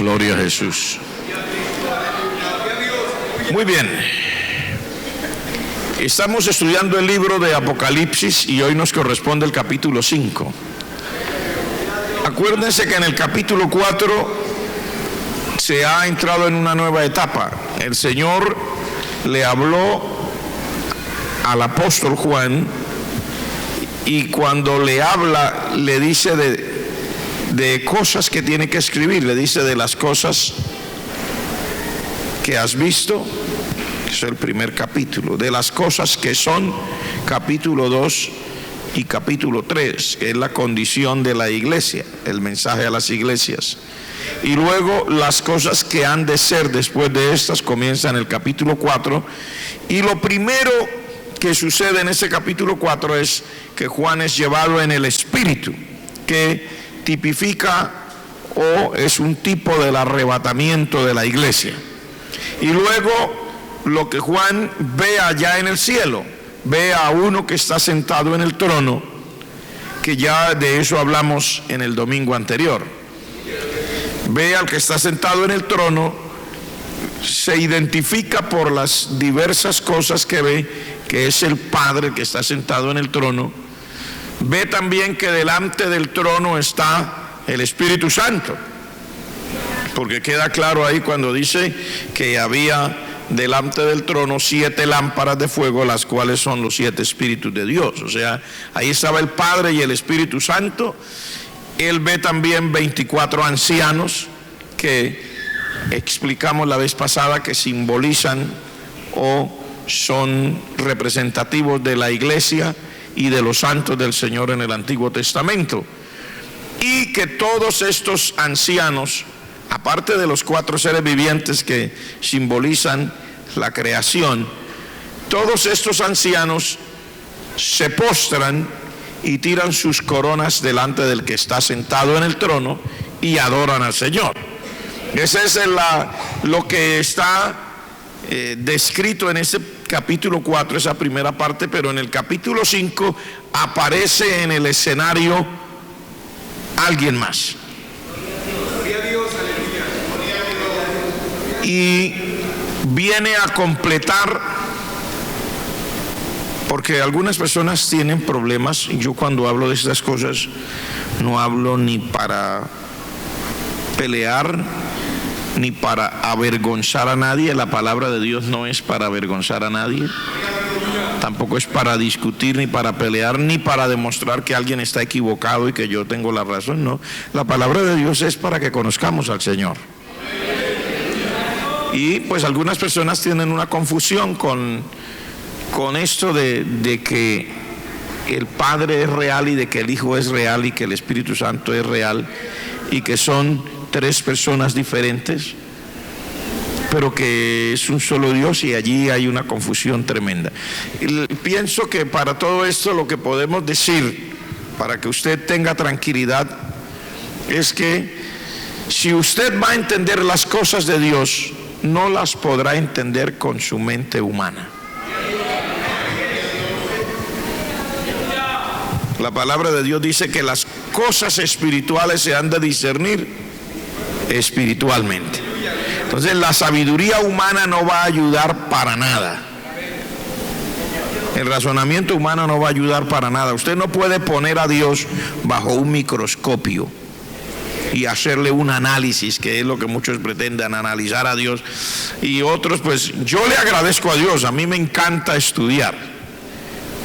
Gloria a Jesús. Muy bien. Estamos estudiando el libro de Apocalipsis y hoy nos corresponde el capítulo 5. Acuérdense que en el capítulo 4 se ha entrado en una nueva etapa. El Señor le habló al apóstol Juan y cuando le habla le dice de cosas que tiene que escribir. Le dice de las cosas que has visto, que es el primer capítulo, de las cosas que son, capítulo 2 y capítulo 3, que es la condición de la iglesia, el mensaje a las iglesias. Y luego las cosas que han de ser después de estas comienza en el capítulo 4. Y lo primero que sucede en ese capítulo 4 es que Juan es llevado en el Espíritu, que tipifica o es un tipo del arrebatamiento de la iglesia. Y luego lo que Juan ve allá en el cielo, ve a uno que está sentado en el trono, que ya de eso hablamos en el domingo anterior. Ve al que está sentado en el trono, se identifica por las diversas cosas que ve, que es el Padre que está sentado en el trono. Ve también que delante del trono está el Espíritu Santo, porque queda claro ahí cuando dice que había delante del trono 7 lámparas de fuego, las cuales son los 7 Espíritus de Dios. O sea, ahí estaba el Padre y el Espíritu Santo. Él ve también 24 ancianos que explicamos la vez pasada que simbolizan o son representativos de la iglesia y de los santos del Señor en el Antiguo Testamento. Y que todos estos ancianos, aparte de los 4 seres vivientes que simbolizan la creación, todos estos ancianos se postran y tiran sus coronas delante del que está sentado en el trono y adoran al Señor. Ese es lo que está descrito en ese capítulo 4, esa primera parte, pero en el capítulo 5 aparece en el escenario alguien más. Y viene a completar, porque algunas personas tienen problemas. Yo cuando hablo de estas cosas no hablo ni para pelear ni para avergonzar a nadie. La palabra de Dios no es para avergonzar a nadie, tampoco es para discutir ni para pelear ni para demostrar que alguien está equivocado y que yo tengo la razón. No, la palabra de Dios es para que conozcamos al Señor. Y pues algunas personas tienen una confusión con esto de que el Padre es real y de que el Hijo es real y que el Espíritu Santo es real y que son 3 personas diferentes, pero que es un solo Dios, y allí hay una confusión tremenda. Y pienso que para todo esto lo que podemos decir, para que usted tenga tranquilidad, es que si usted va a entender las cosas de Dios, no las podrá entender con su mente humana. La palabra de Dios dice que las cosas espirituales se han de discernir espiritualmente. Entonces la sabiduría humana no va a ayudar para nada. El razonamiento humano no va a ayudar para nada. Usted no puede poner a Dios bajo un microscopio y hacerle un análisis, que es lo que muchos pretenden, analizar a Dios. Y otros, pues yo le agradezco a Dios, a mí me encanta estudiar,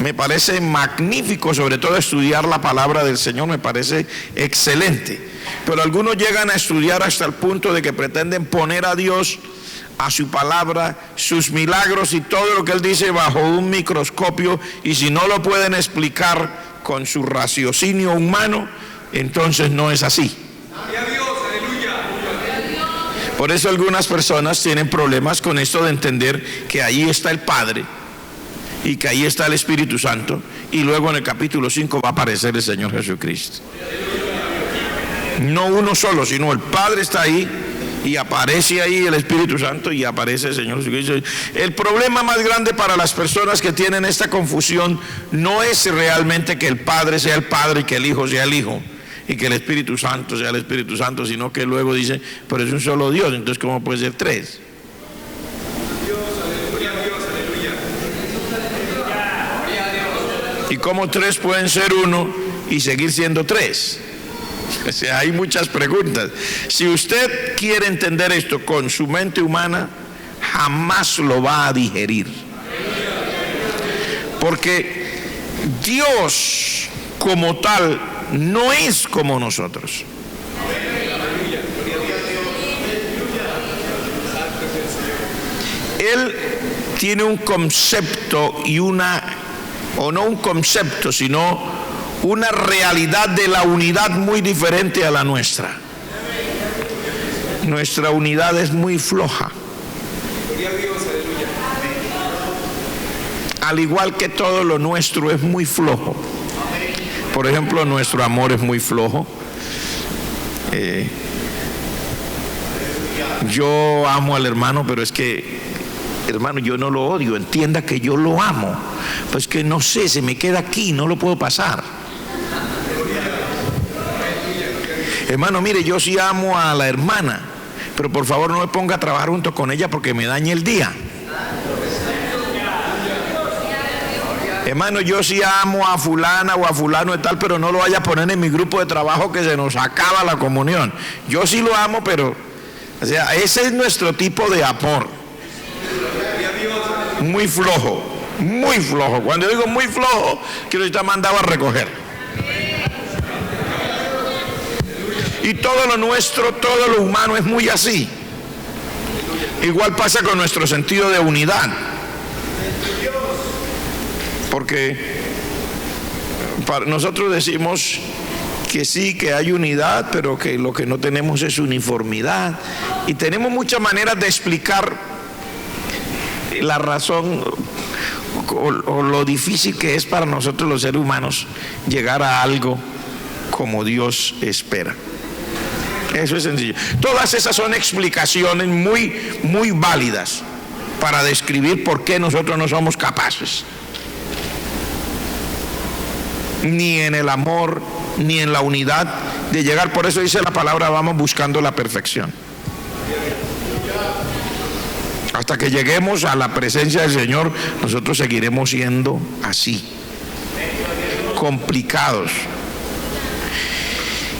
me parece magnífico, sobre todo estudiar la palabra del Señor, me parece excelente. Pero algunos llegan a estudiar hasta el punto de que pretenden poner a Dios, a su palabra, sus milagros y todo lo que Él dice bajo un microscopio, y si no lo pueden explicar con su raciocinio humano, entonces no es así. Por eso algunas personas tienen problemas con esto de entender que ahí está el Padre y que ahí está el Espíritu Santo, y luego en el capítulo 5 va a aparecer el Señor Jesucristo. No uno solo, sino el Padre está ahí y aparece ahí el Espíritu Santo y aparece el Señor Jesucristo. El problema más grande para las personas que tienen esta confusión no es realmente que el Padre sea el Padre y que el Hijo sea el Hijo. y que el Espíritu Santo sea el Espíritu Santo, sino que luego dice, pero es un solo Dios, entonces ¿cómo puede ser tres? ¿Y cómo tres pueden ser uno y seguir siendo tres? O sea, hay muchas preguntas. Si usted quiere entender esto con su mente humana, jamás lo va a digerir. Porque Dios como tal no es como nosotros. Él tiene un concepto y o no un concepto, sino una realidad de la unidad muy diferente a la nuestra. Nuestra unidad es muy floja. Al igual que todo lo nuestro es muy flojo. Por ejemplo, nuestro amor es muy flojo. Yo amo al hermano, pero es que, hermano, yo no lo odio, entienda que yo lo amo. Pues que no sé, se me queda aquí, no lo puedo pasar. Hermano, mire, yo sí amo a la hermana, pero por favor no me ponga a trabajar junto con ella porque me daña el día. Hermano, yo sí amo a fulana o a fulano de tal, pero no lo vaya a poner en mi grupo de trabajo que se nos acaba la comunión. Yo sí lo amo, pero, o sea, ese es nuestro tipo de amor. Muy flojo, muy flojo. Cuando digo muy flojo, quiero estar mandado a recoger. Y todo lo nuestro, todo lo humano es muy así. Igual pasa con nuestro sentido de unidad. Porque nosotros decimos que sí, que hay unidad, pero que lo que no tenemos es uniformidad. Y tenemos muchas maneras de explicar la razón o lo difícil que es para nosotros los seres humanos llegar a algo como Dios espera. Eso es sencillo. Todas esas son explicaciones muy, muy válidas para describir por qué nosotros no somos capaces, ni en el amor, ni en la unidad, de llegar. Por eso dice la palabra, vamos buscando la perfección. Hasta que lleguemos a la presencia del Señor, nosotros seguiremos siendo así, complicados.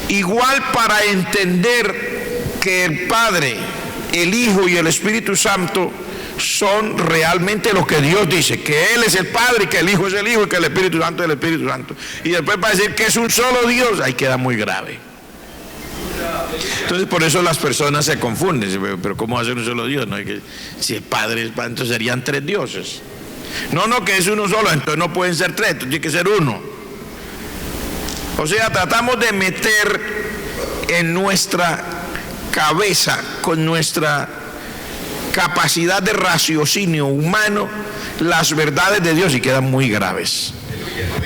Igual, para entender que el Padre, el Hijo y el Espíritu Santo son realmente lo que Dios dice, que Él es el Padre, y que el Hijo es el Hijo, y que el Espíritu Santo es el Espíritu Santo. Y después para decir que es un solo Dios, ahí queda muy grave. Entonces por eso las personas se confunden. Pero ¿cómo va a ser un solo Dios? No, que si el Padre es Padre, entonces serían tres dioses. No, que es uno solo, entonces no pueden ser tres, entonces tiene que ser uno. O sea, tratamos de meter en nuestra cabeza, con nuestra capacidad de raciocinio humano, las verdades de Dios, y quedan muy graves.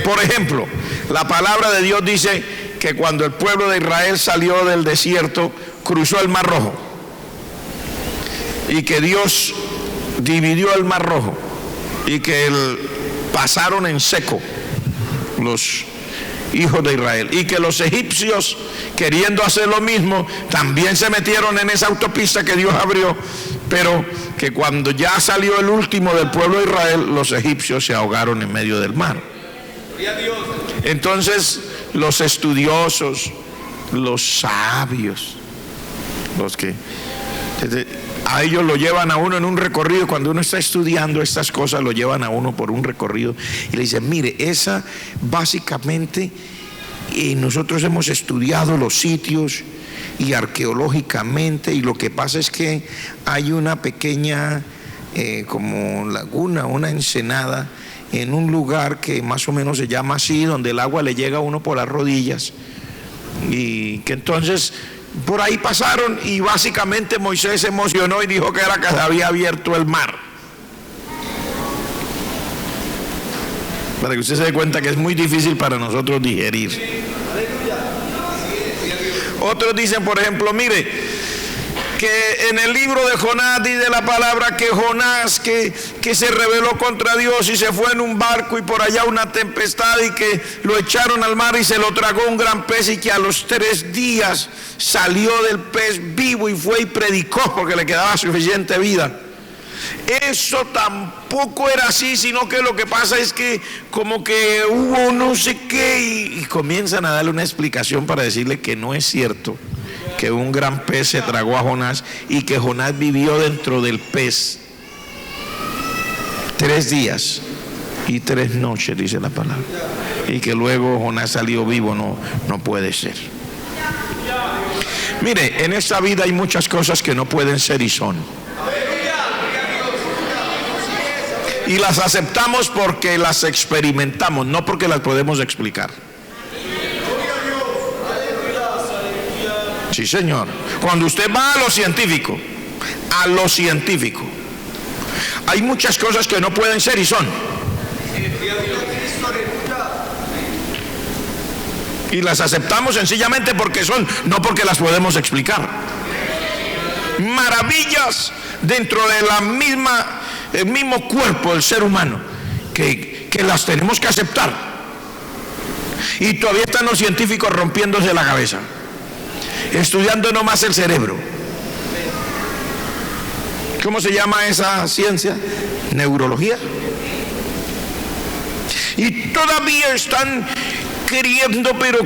Por ejemplo, la palabra de Dios dice que cuando el pueblo de Israel salió del desierto, cruzó el Mar Rojo, y que Dios dividió el Mar Rojo, y que pasaron en seco los hijos de Israel, y que los egipcios, queriendo hacer lo mismo, también se metieron en esa autopista que Dios abrió, pero que cuando ya salió el último del pueblo de Israel, los egipcios se ahogaron en medio del mar. Entonces los estudiosos, los sabios, los que a ellos lo llevan a uno en un recorrido. Cuando uno está estudiando estas cosas, lo llevan a uno por un recorrido y le dicen, mire, esa básicamente nosotros hemos estudiado los sitios y arqueológicamente, y lo que pasa es que hay una pequeña como laguna, una ensenada en un lugar que más o menos se llama así, donde el agua le llega a uno por las rodillas, y que entonces por ahí pasaron, y básicamente Moisés se emocionó y dijo que era que se había abierto el mar. Para que usted se dé cuenta que es muy difícil para nosotros digerir. Otros dicen, por ejemplo, mire, que en el libro de Jonás dice la palabra que Jonás que se rebeló contra Dios y se fue en un barco y por allá una tempestad y que lo echaron al mar y se lo tragó un gran pez y que a los 3 días salió del pez vivo y fue y predicó porque le quedaba suficiente vida. Eso tampoco era así, sino que lo que pasa es que como que hubo no sé qué y comienzan a darle una explicación para decirle que no es cierto, que un gran pez se tragó a Jonás y que Jonás vivió dentro del pez 3 días y 3 noches, dice la palabra, y que luego Jonás salió vivo. No puede ser. Mire, en esta vida hay muchas cosas que no pueden ser y son. Y las aceptamos porque las experimentamos, no porque las podemos explicar. Sí, señor. Cuando usted va a lo científico, hay muchas cosas que no pueden ser y son. Y las aceptamos sencillamente porque son, no porque las podemos explicar. Maravillas dentro de el mismo cuerpo del ser humano que las tenemos que aceptar. Y todavía están los científicos rompiéndose la cabeza, estudiando nomás el cerebro. ¿Cómo se llama esa ciencia? Neurología. Y todavía están queriendo, pero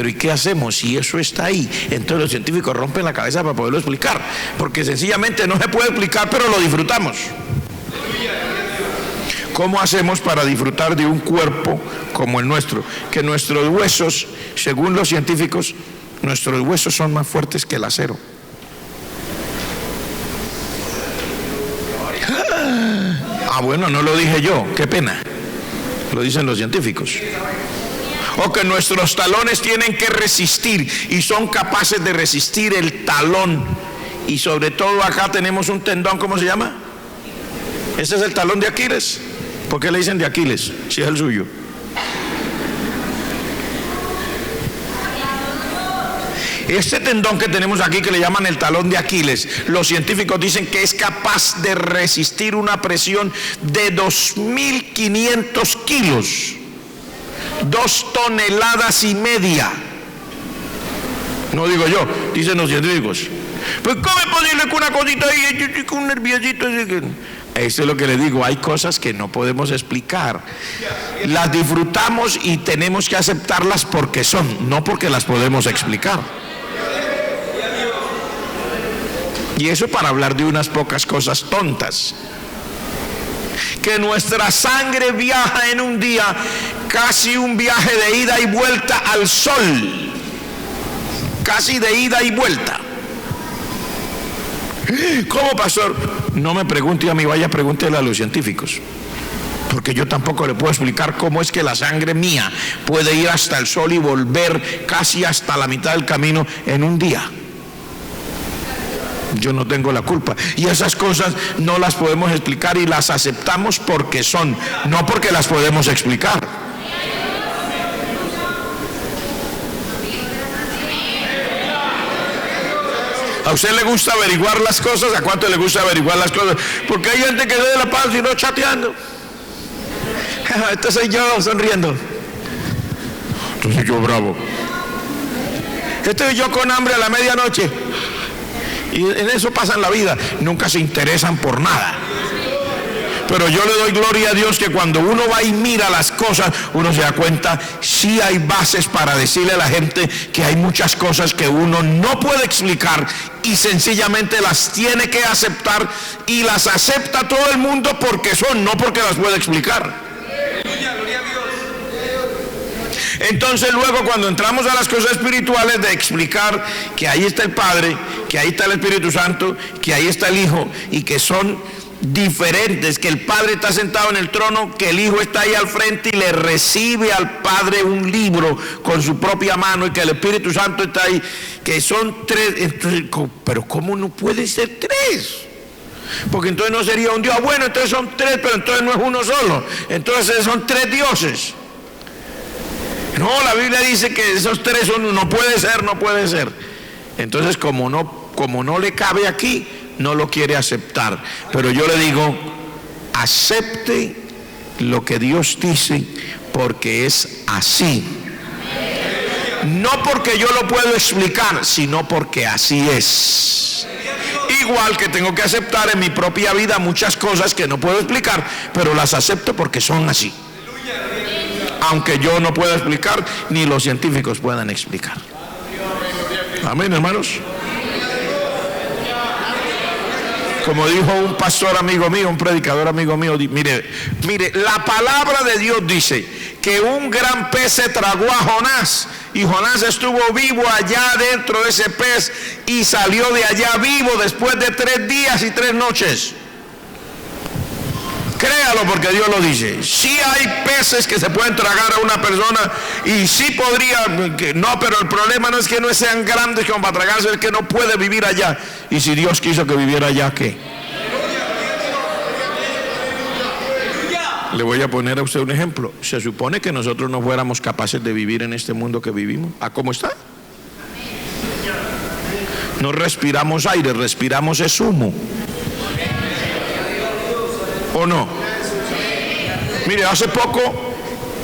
¿y qué hacemos si eso está ahí? Entonces los científicos rompen la cabeza para poderlo explicar, porque sencillamente no se puede explicar, pero lo disfrutamos. ¿Cómo hacemos para disfrutar de un cuerpo como el nuestro? Que nuestros huesos, según los científicos, nuestros huesos son más fuertes que el acero. Ah, bueno, no lo dije yo, qué pena. Lo dicen los científicos. O que nuestros talones tienen que resistir y son capaces de resistir el talón. Y sobre todo acá tenemos un tendón, ¿cómo se llama? Ese es el talón de Aquiles. ¿Por qué le dicen de Aquiles si es el suyo? Este tendón que tenemos aquí, que le llaman el talón de Aquiles, los científicos dicen que es capaz de resistir una presión de 2.500 kilos, 2,5 toneladas. No digo yo, dicen los científicos. Pues ¿cómo es posible que una cosita ahí, con un nerviosito? Eso es lo que le digo, hay cosas que no podemos explicar. Las disfrutamos y tenemos que aceptarlas porque son, no porque las podemos explicar. Y eso para hablar de unas pocas cosas tontas. Que nuestra sangre viaja en un día casi un viaje de ida y vuelta al sol. Casi de ida y vuelta. ¿Cómo, pastor? No me pregunte a mí, vaya, pregúntele a los científicos. Porque yo tampoco le puedo explicar cómo es que la sangre mía puede ir hasta el sol y volver casi hasta la mitad del camino en un día. Yo no tengo la culpa. Y esas cosas no las podemos explicar y las aceptamos porque son, no porque las podemos explicar. ¿A usted le gusta averiguar las cosas? ¿A cuánto le gusta averiguar las cosas? Porque hay gente que ve la paz y no chateando. Este soy yo sonriendo. Este soy yo bravo. Estoy yo con hambre a la medianoche. Y en eso pasan la vida. Nunca se interesan por nada. Pero yo le doy gloria a Dios que cuando uno va y mira las cosas, uno se da cuenta, sí hay bases para decirle a la gente que hay muchas cosas que uno no puede explicar y sencillamente las tiene que aceptar, y las acepta todo el mundo porque son, no porque las puede explicar. Entonces luego cuando entramos a las cosas espirituales, de explicar que ahí está el Padre, que ahí está el Espíritu Santo, que ahí está el Hijo, y que son diferentes, que el Padre está sentado en el trono, que el Hijo está ahí al frente y le recibe al Padre un libro con su propia mano, y que el Espíritu Santo está ahí, que son 3. Entonces, pero ¿cómo no puede ser 3? Porque entonces no sería un Dios. Bueno, entonces son 3, pero entonces no es uno solo, entonces son 3 dioses. No, la Biblia dice que esos 3 son, no puede ser. Entonces, como no le cabe aquí, no lo quiere aceptar. Pero yo le digo, acepte lo que Dios dice, porque es así. No porque yo lo puedo explicar, sino porque así es. Igual que tengo que aceptar en mi propia vida muchas cosas que no puedo explicar, pero las acepto porque son así. Aunque yo no pueda explicar, ni los científicos puedan explicar. Amén, hermanos. Como dijo un pastor amigo mío, un predicador amigo mío, mire, la palabra de Dios dice que un gran pez se tragó a Jonás, y Jonás estuvo vivo allá dentro de ese pez y salió de allá vivo después de 3 días y 3 noches. Créalo, porque Dios lo dice. Sí hay peces que se pueden tragar a una persona, y sí podría, no, pero el problema no es que no sean grandes como para tragarse, es que no puede vivir allá. Y si Dios quiso que viviera allá, ¿qué? Le voy a poner a usted un ejemplo. Se supone que nosotros no fuéramos capaces de vivir en este mundo que vivimos. ¿A cómo está? No respiramos aire, respiramos es humo. ¿O no? Mire, hace poco,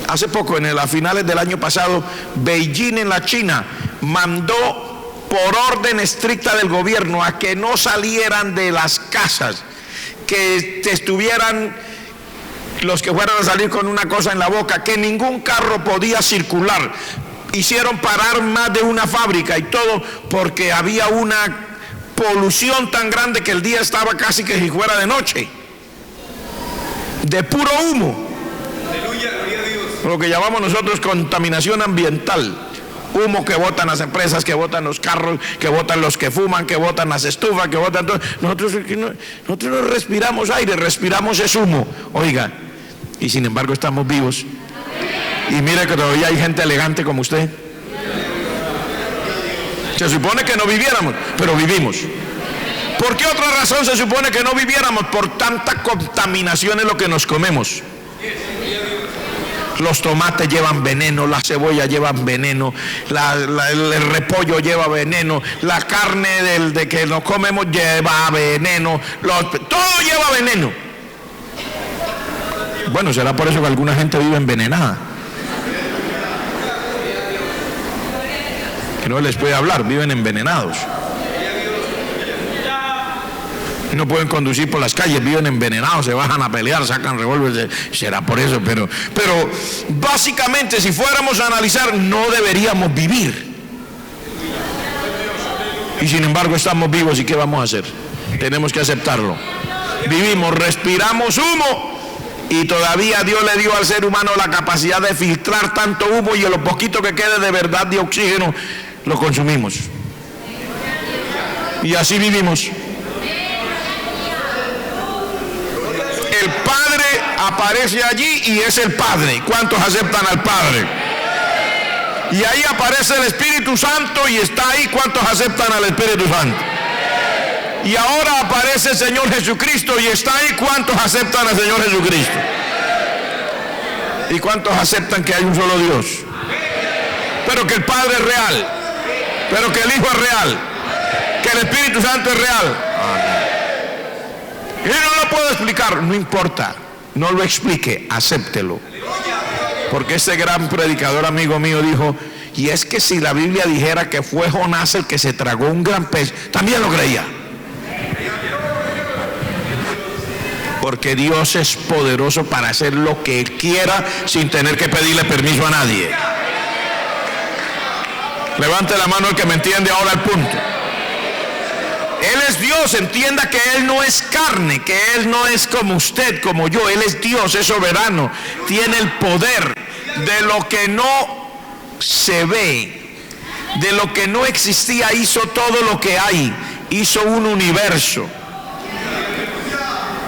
a finales del año pasado, Beijing en la China mandó por orden estricta del gobierno a que no salieran de las casas, que estuvieran los que fueran a salir con una cosa en la boca, que ningún carro podía circular. Hicieron parar más de una fábrica y todo, porque había una polución tan grande que el día estaba casi que si fuera de noche, de puro humo. Aleluya, gloria a Dios. Lo que llamamos nosotros contaminación ambiental. Humo que botan las empresas, que botan los carros, que botan los que fuman, que botan las estufas, que botan todo. Nosotros no respiramos aire, respiramos es humo. Oiga, y sin embargo estamos vivos. Y mire que todavía hay gente elegante como usted. Se supone que no viviéramos, pero vivimos. ¿Por qué otra razón se supone que no viviéramos? Por tanta contaminación en lo que nos comemos. Los tomates llevan veneno, la cebolla llevan veneno, el repollo lleva veneno, la carne de que nos comemos lleva veneno, todo lleva veneno. Bueno, será por eso que alguna gente vive envenenada. Que no les puede hablar, viven envenenados. No pueden conducir por las calles, viven envenenados, se bajan a pelear, sacan revólveres. Será por eso, pero básicamente, si fuéramos a analizar, no deberíamos vivir. Y sin embargo estamos vivos, ¿y qué vamos a hacer? Tenemos que aceptarlo. Vivimos, respiramos humo, y todavía Dios le dio al ser humano la capacidad de filtrar tanto humo, y lo poquito que quede de verdad de oxígeno lo consumimos. Y así vivimos. El Padre aparece allí y es el Padre. ¿Cuántos aceptan al Padre? Y ahí aparece el Espíritu Santo y está ahí. ¿Cuántos aceptan al Espíritu Santo? Y ahora aparece el Señor Jesucristo y está ahí. ¿Cuántos aceptan al Señor Jesucristo? ¿Y cuántos aceptan que hay un solo Dios? Pero que el Padre es real, pero que el Hijo es real, que el Espíritu Santo es real. Y no lo puedo explicar, no importa, no lo explique, acéptelo. Porque ese gran predicador amigo mío dijo, y es que si la Biblia dijera que fue Jonás el que se tragó un gran pez, también lo creía. Porque Dios es poderoso para hacer lo que Él quiera sin tener que pedirle permiso a nadie. Levante la mano el que me entiende ahora el punto. Él es Dios, entienda que Él no es carne, que Él no es como usted, como yo. Él es Dios, es soberano, tiene el poder de lo que no se ve, de lo que no existía, hizo todo lo que hay, hizo un universo.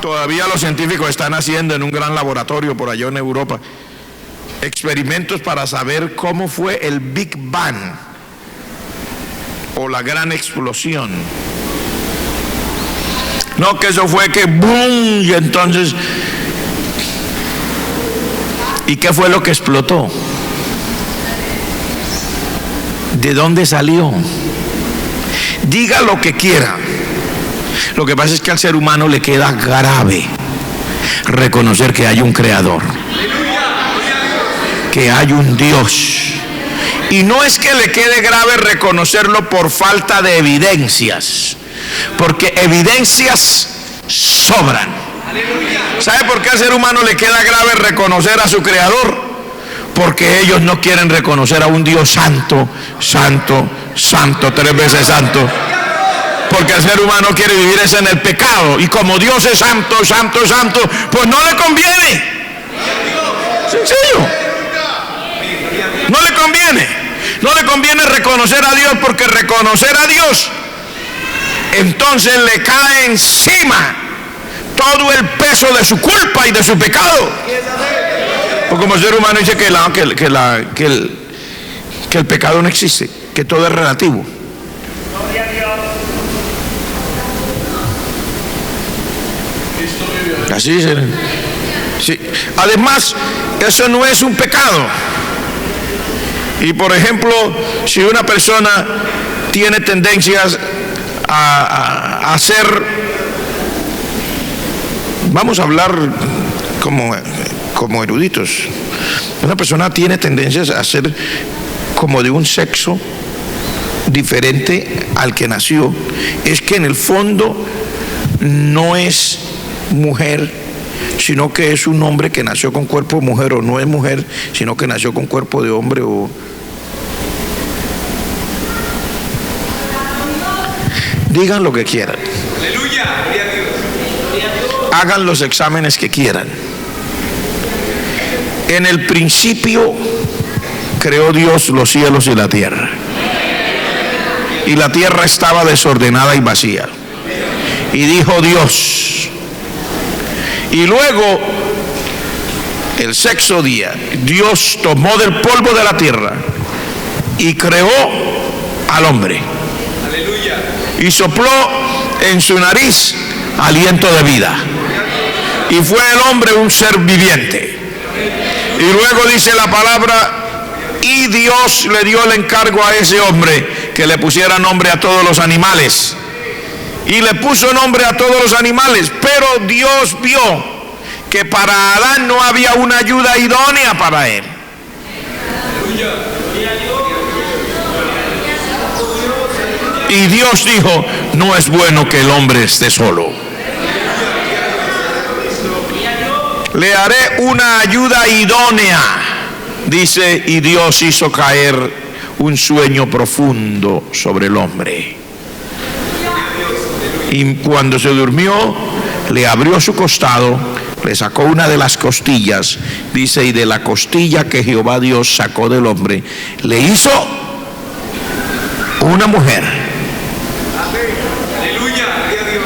Todavía los científicos están haciendo en un gran laboratorio por allá en Europa experimentos para saber cómo fue el Big Bang o la gran explosión. No, que eso fue que ¡boom! Y entonces, ¿y qué fue lo que explotó? ¿De dónde salió? Diga lo que quiera. Lo que pasa es que al ser humano le queda grave reconocer que hay un creador, que hay un Dios. Y no es que le quede grave reconocerlo por falta de evidencias, porque evidencias sobran. ¿Sabe por qué al ser humano le queda grave reconocer a su creador? Porque ellos no quieren reconocer a un Dios santo, santo, santo, 3 veces santo. Porque el ser humano quiere vivir eso en el pecado, y como Dios es santo, santo, santo, pues no le conviene. Sencillo. No le conviene. No le conviene reconocer a Dios, porque reconocer a Dios entonces le cae encima todo el peso de su culpa y de su pecado. Porque como el ser humano dice que el pecado no existe, que todo es relativo. Así dice. Sí. Además, eso no es un pecado. Y por ejemplo, si una persona tiene tendencias a hacer, vamos a hablar como eruditos, una persona tiene tendencias a ser como de un sexo diferente al que nació, es que en el fondo no es mujer, sino que es un hombre que nació con cuerpo de mujer, o no es mujer, sino que nació con cuerpo de hombre. O digan lo que quieran, Aleluya, gloria a Dios. hagan los exámenes que quieran. En el principio creó Dios los cielos y la tierra, y la tierra estaba desordenada y vacía, y dijo Dios. Y luego, el 6º día, Dios tomó del polvo de la tierra y creó al hombre. Aleluya. Y sopló en su nariz aliento de vida. Y fue el hombre un ser viviente. Y luego dice la palabra, y Dios le dio el encargo a ese hombre que le pusiera nombre a todos los animales. Y le puso nombre a todos los animales, pero Dios vio que para Adán no había una ayuda idónea para él. Y Dios dijo, no es bueno que el hombre esté solo. Le haré una ayuda idónea, dice, y Dios hizo caer un sueño profundo sobre el hombre. Y cuando se durmió, le abrió su costado, le sacó una de las costillas, dice, y de la costilla que Jehová Dios sacó del hombre, le hizo una mujer. Aleluya, gloria a Dios.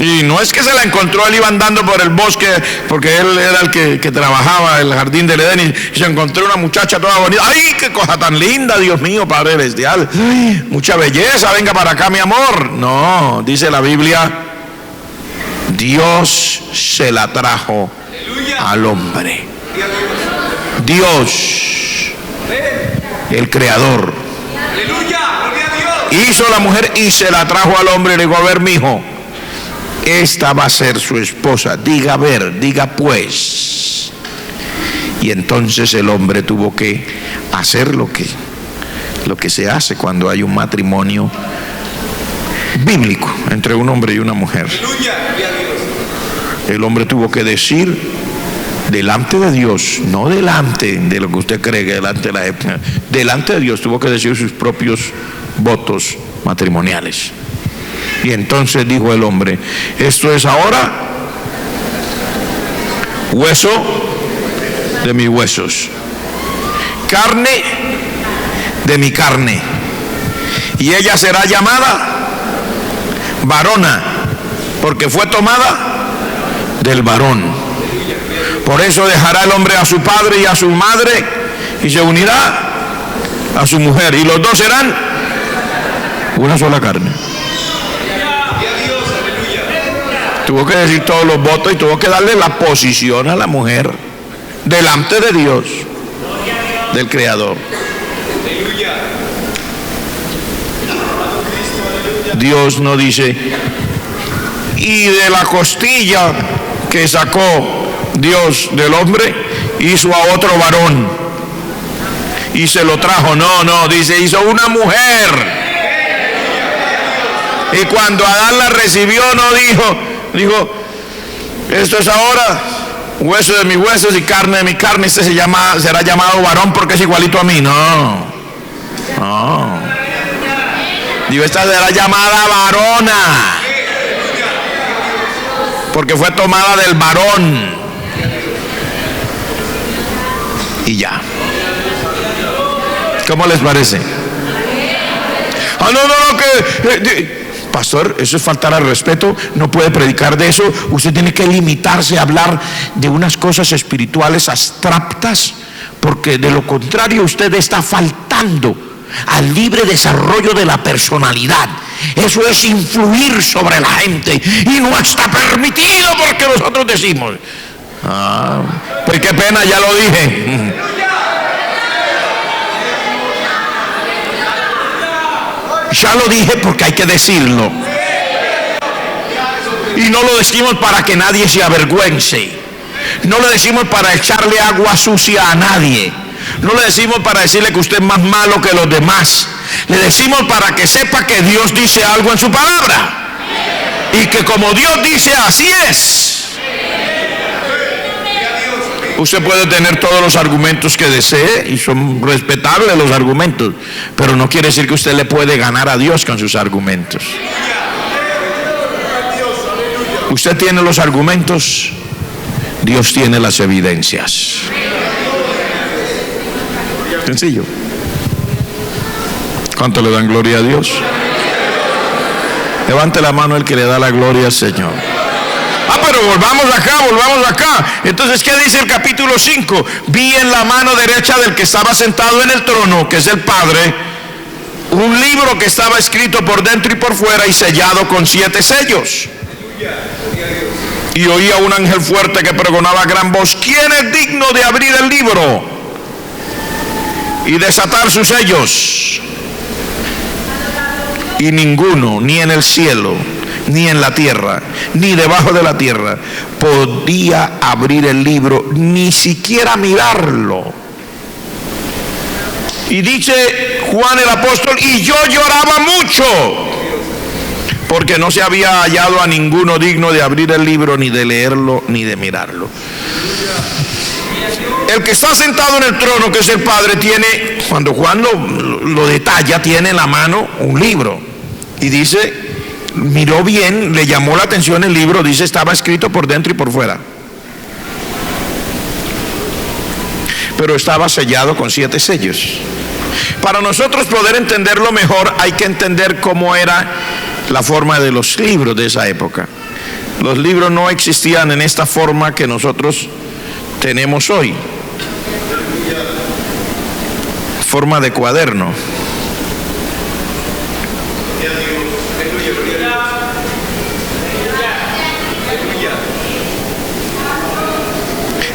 Y no es que se la encontró, él iba andando por el bosque, porque él era el que trabajaba el jardín del Edén, y se encontró una muchacha toda bonita. ¡Ay, qué cosa tan linda, Dios mío, Padre Celestial! ¡Ay, mucha belleza, venga para acá, mi amor! No, dice la Biblia, Dios se la trajo al hombre. Dios, el creador, Aleluya, gloria a Dios. hizo la mujer y se la trajo al hombre. Le dijo, a ver, mijo, esta va a ser su esposa. Diga, a ver, diga pues. Y entonces el hombre tuvo que hacer lo que se hace cuando hay un matrimonio bíblico entre un hombre y una mujer. Aleluya, gloria a Dios. El hombre tuvo que decir delante de Dios, no delante de lo que usted cree que delante de la época, delante de Dios tuvo que decir sus propios votos matrimoniales. Y entonces dijo el hombre, esto es ahora hueso de mis huesos, carne de mi carne, y ella será llamada varona, porque fue tomada del varón. Por eso dejará el hombre a su padre y a su madre, y se unirá a su mujer, y los dos serán una sola carne. Tuvo que decir todos los votos y tuvo que darle la posición a la mujer delante de Dios, del Creador. Dios no dice, y de la costilla que sacó Dios del hombre, hizo a otro varón y se lo trajo. No, dice, hizo una mujer. Y cuando Adán la recibió, no dijo, esto es ahora hueso de mis huesos y carne de mi carne, este será llamado varón porque es igualito a mí. No. Digo, esta será llamada varona porque fue tomada del varón. Y ya. ¿Cómo les parece? Pastor, eso es faltar al respeto, no puede predicar de eso. Usted tiene que limitarse a hablar de unas cosas espirituales abstractas, porque de lo contrario usted está faltando al libre desarrollo de la personalidad. Eso es influir sobre la gente y no está permitido, porque nosotros decimos, pues qué pena, ya lo dije. Ya lo dije porque hay que decirlo. Y no lo decimos para que nadie se avergüence. No lo decimos para echarle agua sucia a nadie. No le decimos para decirle que usted es más malo que los demás. Le decimos para que sepa que Dios dice algo en su palabra. Y que como Dios dice, así es. Usted puede tener todos los argumentos que desee y son respetables los argumentos, pero no quiere decir que usted le puede ganar a Dios con sus argumentos. Usted tiene los argumentos, Dios tiene las evidencias. Sencillo. ¿Cuánto le dan gloria a Dios? Levante la mano el que le da la gloria al Señor. Pero volvamos acá. Entonces, ¿qué dice el capítulo 5? Vi en la mano derecha del que estaba sentado en el trono, que es el Padre, un libro que estaba escrito por dentro y por fuera y sellado con 7 sellos. Y oía un ángel fuerte que pregonaba a gran voz: ¿quién es digno de abrir el libro y desatar sus sellos? Y ninguno, ni en el cielo, ni en la tierra, ni debajo de la tierra, podía abrir el libro, ni siquiera mirarlo. Y dice Juan el apóstol: y yo lloraba mucho, porque no se había hallado a ninguno digno de abrir el libro, ni de leerlo, ni de mirarlo. El que está sentado en el trono, que es el Padre, tiene, cuando Juan lo detalla, tiene en la mano un libro. Y dice, miró bien, le llamó la atención el libro, dice, estaba escrito por dentro y por fuera. Pero estaba sellado con 7 sellos. Para nosotros poder entenderlo mejor, hay que entender cómo era la forma de los libros de esa época. Los libros no existían en esta forma que nosotros tenemos hoy. Forma de cuaderno.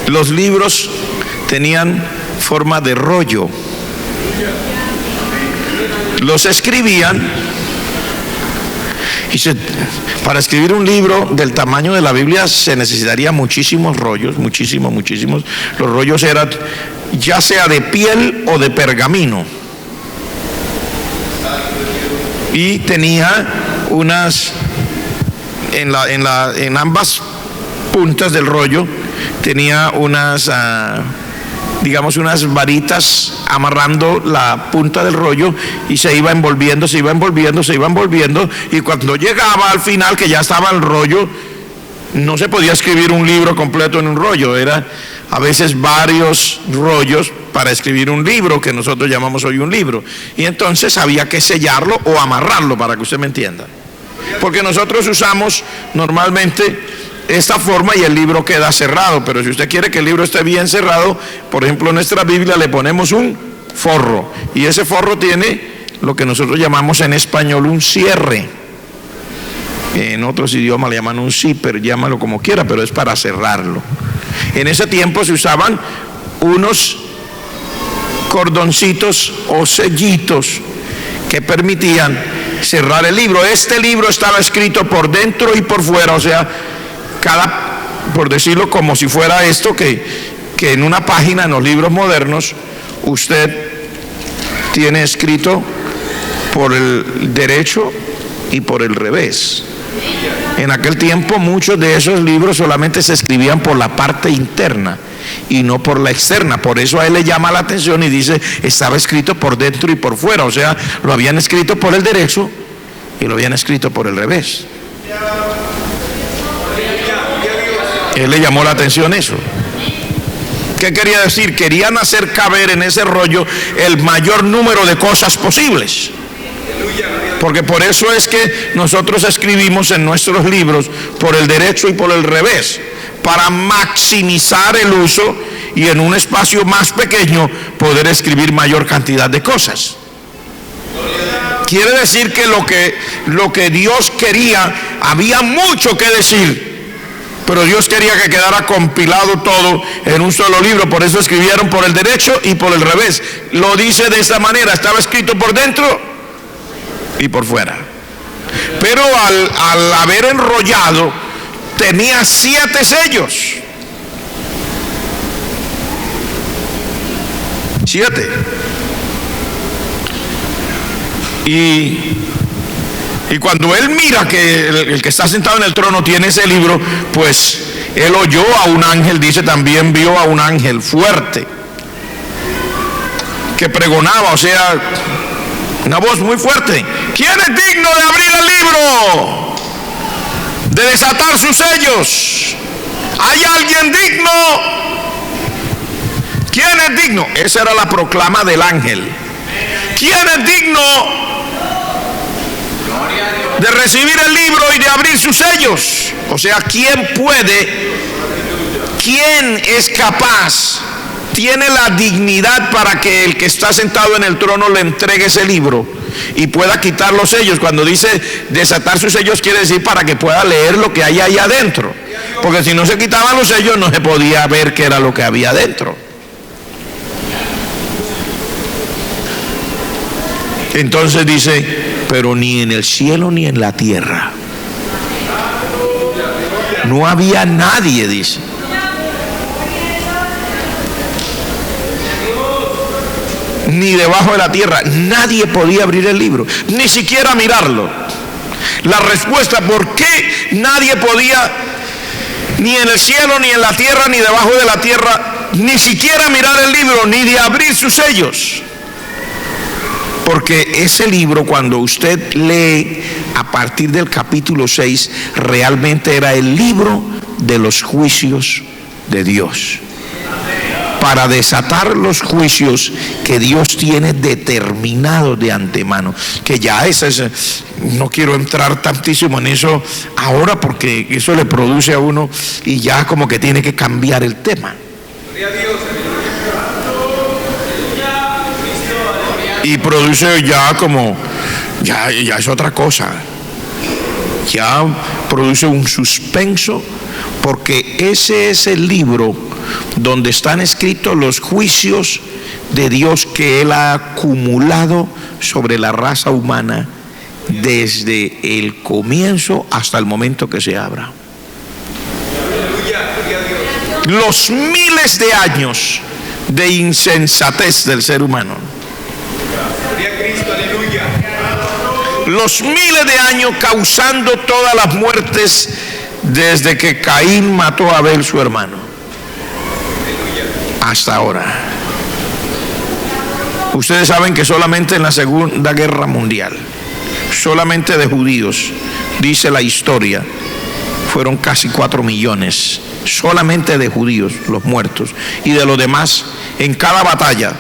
Los libros tenían forma de rollo. Los escribían y para escribir un libro del tamaño de la Biblia se necesitaría muchísimos rollos, muchísimos. Los rollos eran ya sea de piel o de pergamino. Y tenía unas, en ambas puntas del rollo, tenía unas, digamos, unas varitas amarrando la punta del rollo, y se iba envolviendo, y cuando llegaba al final, que ya estaba el rollo, no se podía escribir un libro completo en un rollo, era a veces varios rollos para escribir un libro, que nosotros llamamos hoy un libro, y entonces había que sellarlo o amarrarlo, para que usted me entienda, porque nosotros usamos normalmente esta forma y el libro queda cerrado, pero si usted quiere que el libro esté bien cerrado, por ejemplo en nuestra Biblia le ponemos un forro, y ese forro tiene lo que nosotros llamamos en español un cierre. En otros idiomas le llaman un zipper, llámalo como quiera, pero es para cerrarlo. En ese tiempo se usaban unos cordoncitos o sellitos que permitían cerrar el libro. Este libro estaba escrito por dentro y por fuera, o sea, por decirlo como si fuera esto, que en una página en los libros modernos usted tiene escrito por el derecho y por el revés. En aquel tiempo muchos de esos libros solamente se escribían por la parte interna y no por la externa. Por eso a él le llama la atención y dice, estaba escrito por dentro y por fuera. O sea, lo habían escrito por el derecho y lo habían escrito por el revés. Él le llamó la atención eso. ¿Qué quería decir? Querían hacer caber en ese rollo el mayor número de cosas posibles. Porque por eso es que nosotros escribimos en nuestros libros por el derecho y por el revés, para maximizar el uso y en un espacio más pequeño poder escribir mayor cantidad de cosas. Quiere decir que lo que Dios quería, había mucho que decir, pero Dios quería que quedara compilado todo en un solo libro. Por eso escribieron por el derecho y por el revés. Lo dice de esta manera, estaba escrito por dentro y por fuera. Pero al haber enrollado, tenía 7 sellos. 7. Y cuando él mira que el que está sentado en el trono tiene ese libro, pues él oyó a un ángel, dice, también vio a un ángel fuerte que pregonaba, o sea, una voz muy fuerte: ¿quién es digno de abrir el libro, de desatar sus sellos? ¿Hay alguien digno? ¿Quién es digno? Esa era la proclama del ángel. ¿Quién es digno de recibir el libro y de abrir sus sellos? O sea, ¿quién puede? ¿Quién es capaz? Tiene la dignidad para que el que está sentado en el trono le entregue ese libro y pueda quitar los sellos. Cuando dice desatar sus sellos, quiere decir para que pueda leer lo que hay ahí adentro, porque si no se quitaban los sellos no se podía ver qué era lo que había adentro. Entonces dice, pero ni en el cielo ni en la tierra no había nadie, dice, ni debajo de la tierra, nadie podía abrir el libro, ni siquiera mirarlo. La respuesta, ¿por qué nadie podía, ni en el cielo, ni en la tierra, ni debajo de la tierra, ni siquiera mirar el libro, ni de abrir sus sellos? Porque ese libro, cuando usted lee a partir del capítulo 6, realmente era el libro de los juicios de Dios, para desatar los juicios que Dios tiene determinados de antemano. Que ya no quiero entrar tantísimo en eso ahora, porque eso le produce a uno y ya como que tiene que cambiar el tema. Y produce ya como, ya es otra cosa. Ya produce un suspenso, porque ese es el libro donde están escritos los juicios de Dios que Él ha acumulado sobre la raza humana desde el comienzo hasta el momento que se abra. Los miles de años de insensatez del ser humano, los miles de años causando todas las muertes desde que Caín mató a Abel, su hermano, hasta ahora. Ustedes saben que solamente en la Segunda Guerra Mundial, solamente de judíos, dice la historia, fueron casi 4 millones, solamente de judíos los muertos, y de los demás, en cada batalla,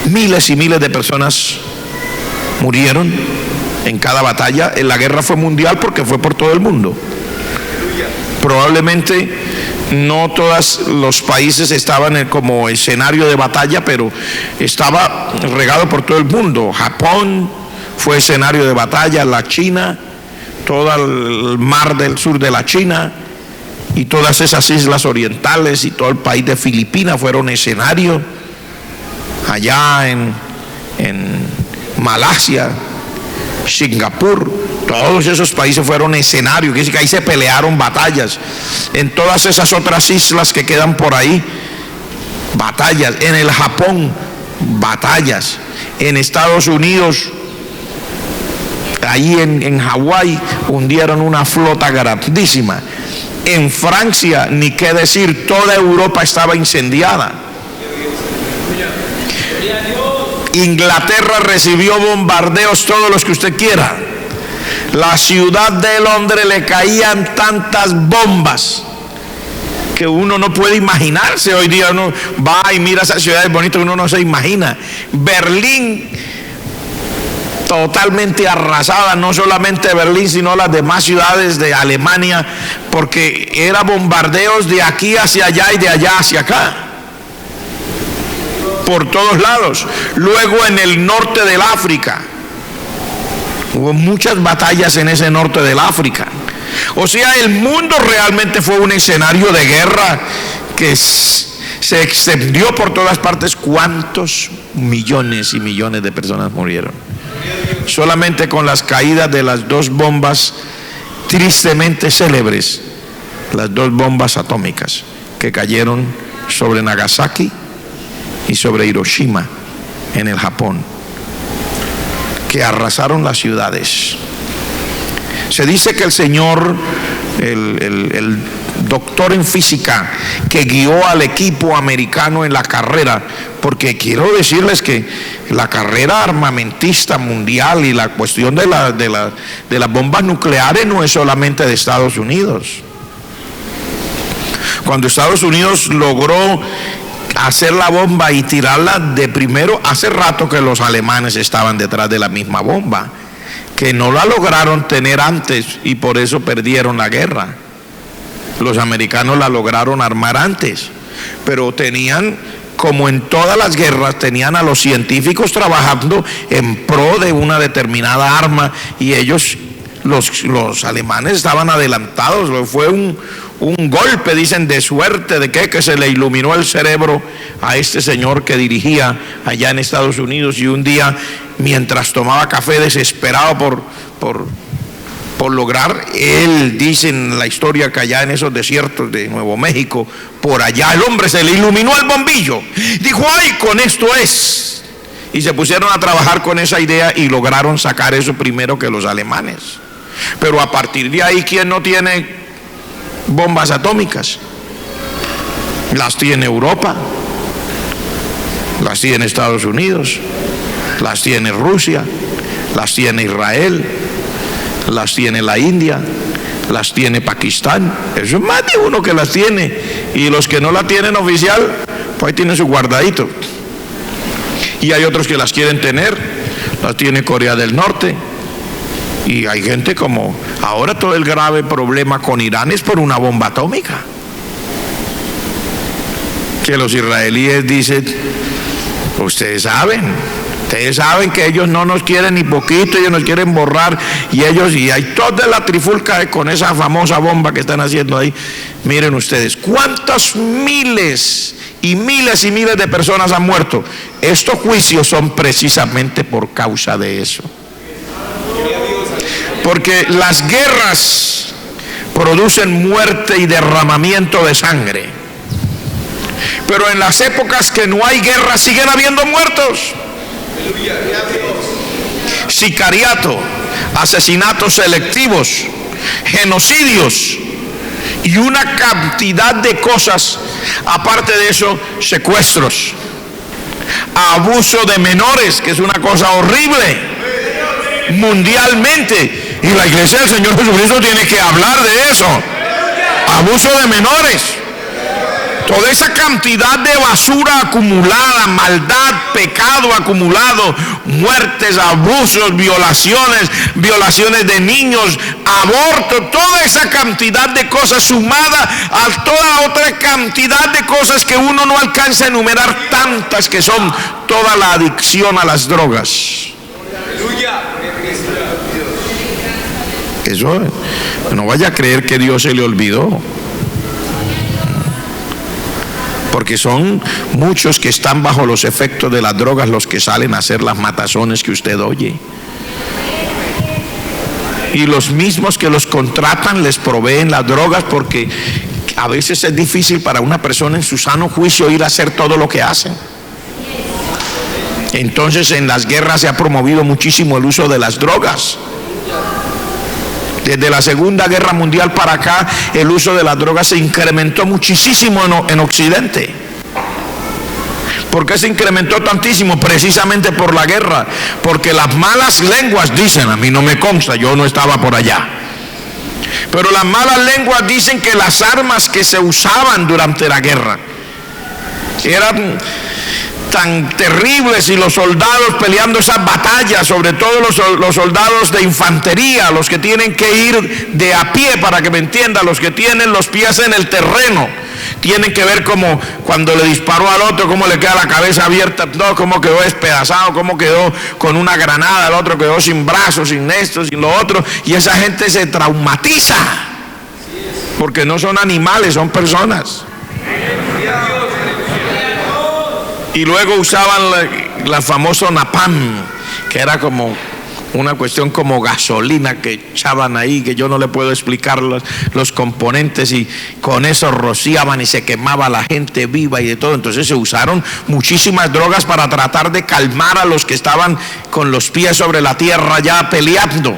miles y miles de personas murieron en cada batalla. En la guerra fue mundial porque fue por todo el mundo. Probablemente no todos los países estaban como escenario de batalla, pero estaba regado por todo el mundo. Japón fue escenario de batalla, la China, todo el mar del sur de la China y todas esas islas orientales y todo el país de Filipinas fueron escenario. Allá en Malasia Singapur, todos esos países fueron escenarios, que ahí se pelearon batallas. En todas esas otras islas que quedan por ahí, batallas. En el Japón, batallas. En Estados Unidos, ahí en Hawái, hundieron una flota grandísima. En Francia, ni qué decir, toda Europa estaba incendiada. Inglaterra recibió bombardeos, todos los que usted quiera. La ciudad de Londres le caían tantas bombas que uno no puede imaginarse. Hoy día uno va y mira esas ciudades bonitas que uno no se imagina. Berlín totalmente arrasada, no solamente Berlín, sino las demás ciudades de Alemania, porque era bombardeos de aquí hacia allá y de allá hacia acá, por todos lados. Luego en el norte del África, hubo muchas batallas en ese norte del África. O sea, el mundo realmente fue un escenario de guerra que se extendió por todas partes. ¿Cuántos millones y millones de personas murieron? Solamente con las caídas de las dos bombas tristemente célebres, las dos bombas atómicas que cayeron sobre Nagasaki y sobre Hiroshima en el Japón, que arrasaron las ciudades. Se dice que el señor, el doctor en física que guió al equipo americano en la carrera, porque quiero decirles que la carrera armamentista mundial y la cuestión de las bombas nucleares no es solamente de Estados Unidos. Cuando Estados Unidos logró hacer la bomba y tirarla de primero, hace rato que los alemanes estaban detrás de la misma bomba, que no la lograron tener antes y por eso perdieron la guerra. Los americanos la lograron armar antes, pero tenían, como en todas las guerras, tenían a los científicos trabajando en pro de una determinada arma, y ellos, los alemanes, estaban adelantados. Fue un golpe, dicen, de suerte, de que se le iluminó el cerebro a este señor que dirigía allá en Estados Unidos, y un día, mientras tomaba café, desesperado por lograr, él dice en la historia que allá en esos desiertos de Nuevo México, por allá el hombre se le iluminó el bombillo, dijo: ¡ay, con esto es! Y se pusieron a trabajar con esa idea y lograron sacar eso primero que los alemanes. Pero a partir de ahí, ¿quién no tiene bombas atómicas? Las tiene Europa, las tiene Estados Unidos, las tiene Rusia, las tiene Israel, las tiene la India, las tiene Pakistán. Eso es más de uno que las tiene. Y los que no la tienen oficial, pues ahí tienen su guardadito. Y hay otros que las quieren tener, las tiene Corea del Norte. Y hay gente como ahora, todo el grave problema con Irán es por una bomba atómica, que los israelíes dicen: ustedes saben que ellos no nos quieren ni poquito, ellos nos quieren borrar, y hay toda la trifulca con esa famosa bomba que están haciendo ahí. Miren ustedes, cuántos miles y miles y miles de personas han muerto. Estos juicios son precisamente por causa de eso. Porque las guerras producen muerte y derramamiento de sangre, pero en las épocas que no hay guerra siguen habiendo muertos. Sicariato, asesinatos selectivos, genocidios y una cantidad de cosas. Aparte de eso, secuestros, abuso de menores, que es una cosa horrible mundialmente, y la iglesia del Señor Jesucristo tiene que hablar de eso. Abuso de menores, toda esa cantidad de basura acumulada, maldad, pecado acumulado, muertes, abusos, violaciones de niños, aborto, toda esa cantidad de cosas sumada a toda otra cantidad de cosas que uno no alcanza a enumerar, tantas que son, toda la adicción a las drogas. Eso, no vaya a creer que Dios se le olvidó, porque son muchos que están bajo los efectos de las drogas los que salen a hacer las matazones que usted oye. Y los mismos que los contratan les proveen las drogas, porque a veces es difícil para una persona en su sano juicio ir a hacer todo lo que hacen. Entonces en las guerras se ha promovido muchísimo el uso de las drogas. Desde la Segunda Guerra Mundial para acá, el uso de las drogas se incrementó muchísimo en Occidente. ¿Por qué se incrementó tantísimo? Precisamente por la guerra. Porque las malas lenguas dicen, a mí no me consta, yo no estaba por allá, pero las malas lenguas dicen que las armas que se usaban durante la guerra eran tan terribles, y los soldados peleando esas batallas, sobre todo los soldados de infantería, los que tienen que ir de a pie, para que me entiendan, los que tienen los pies en el terreno, tienen que ver como cuando le disparó al otro, cómo le queda la cabeza abierta, no, cómo quedó despedazado, cómo quedó con una granada, el otro quedó sin brazos, sin esto, sin lo otro, y esa gente se traumatiza, porque no son animales, son personas. Y luego usaban la famosa napalm, que era como una cuestión como gasolina que echaban ahí, que yo no le puedo explicar los componentes, y con eso rociaban y se quemaba la gente viva y de todo. Entonces se usaron muchísimas drogas para tratar de calmar a los que estaban con los pies sobre la tierra ya peleando.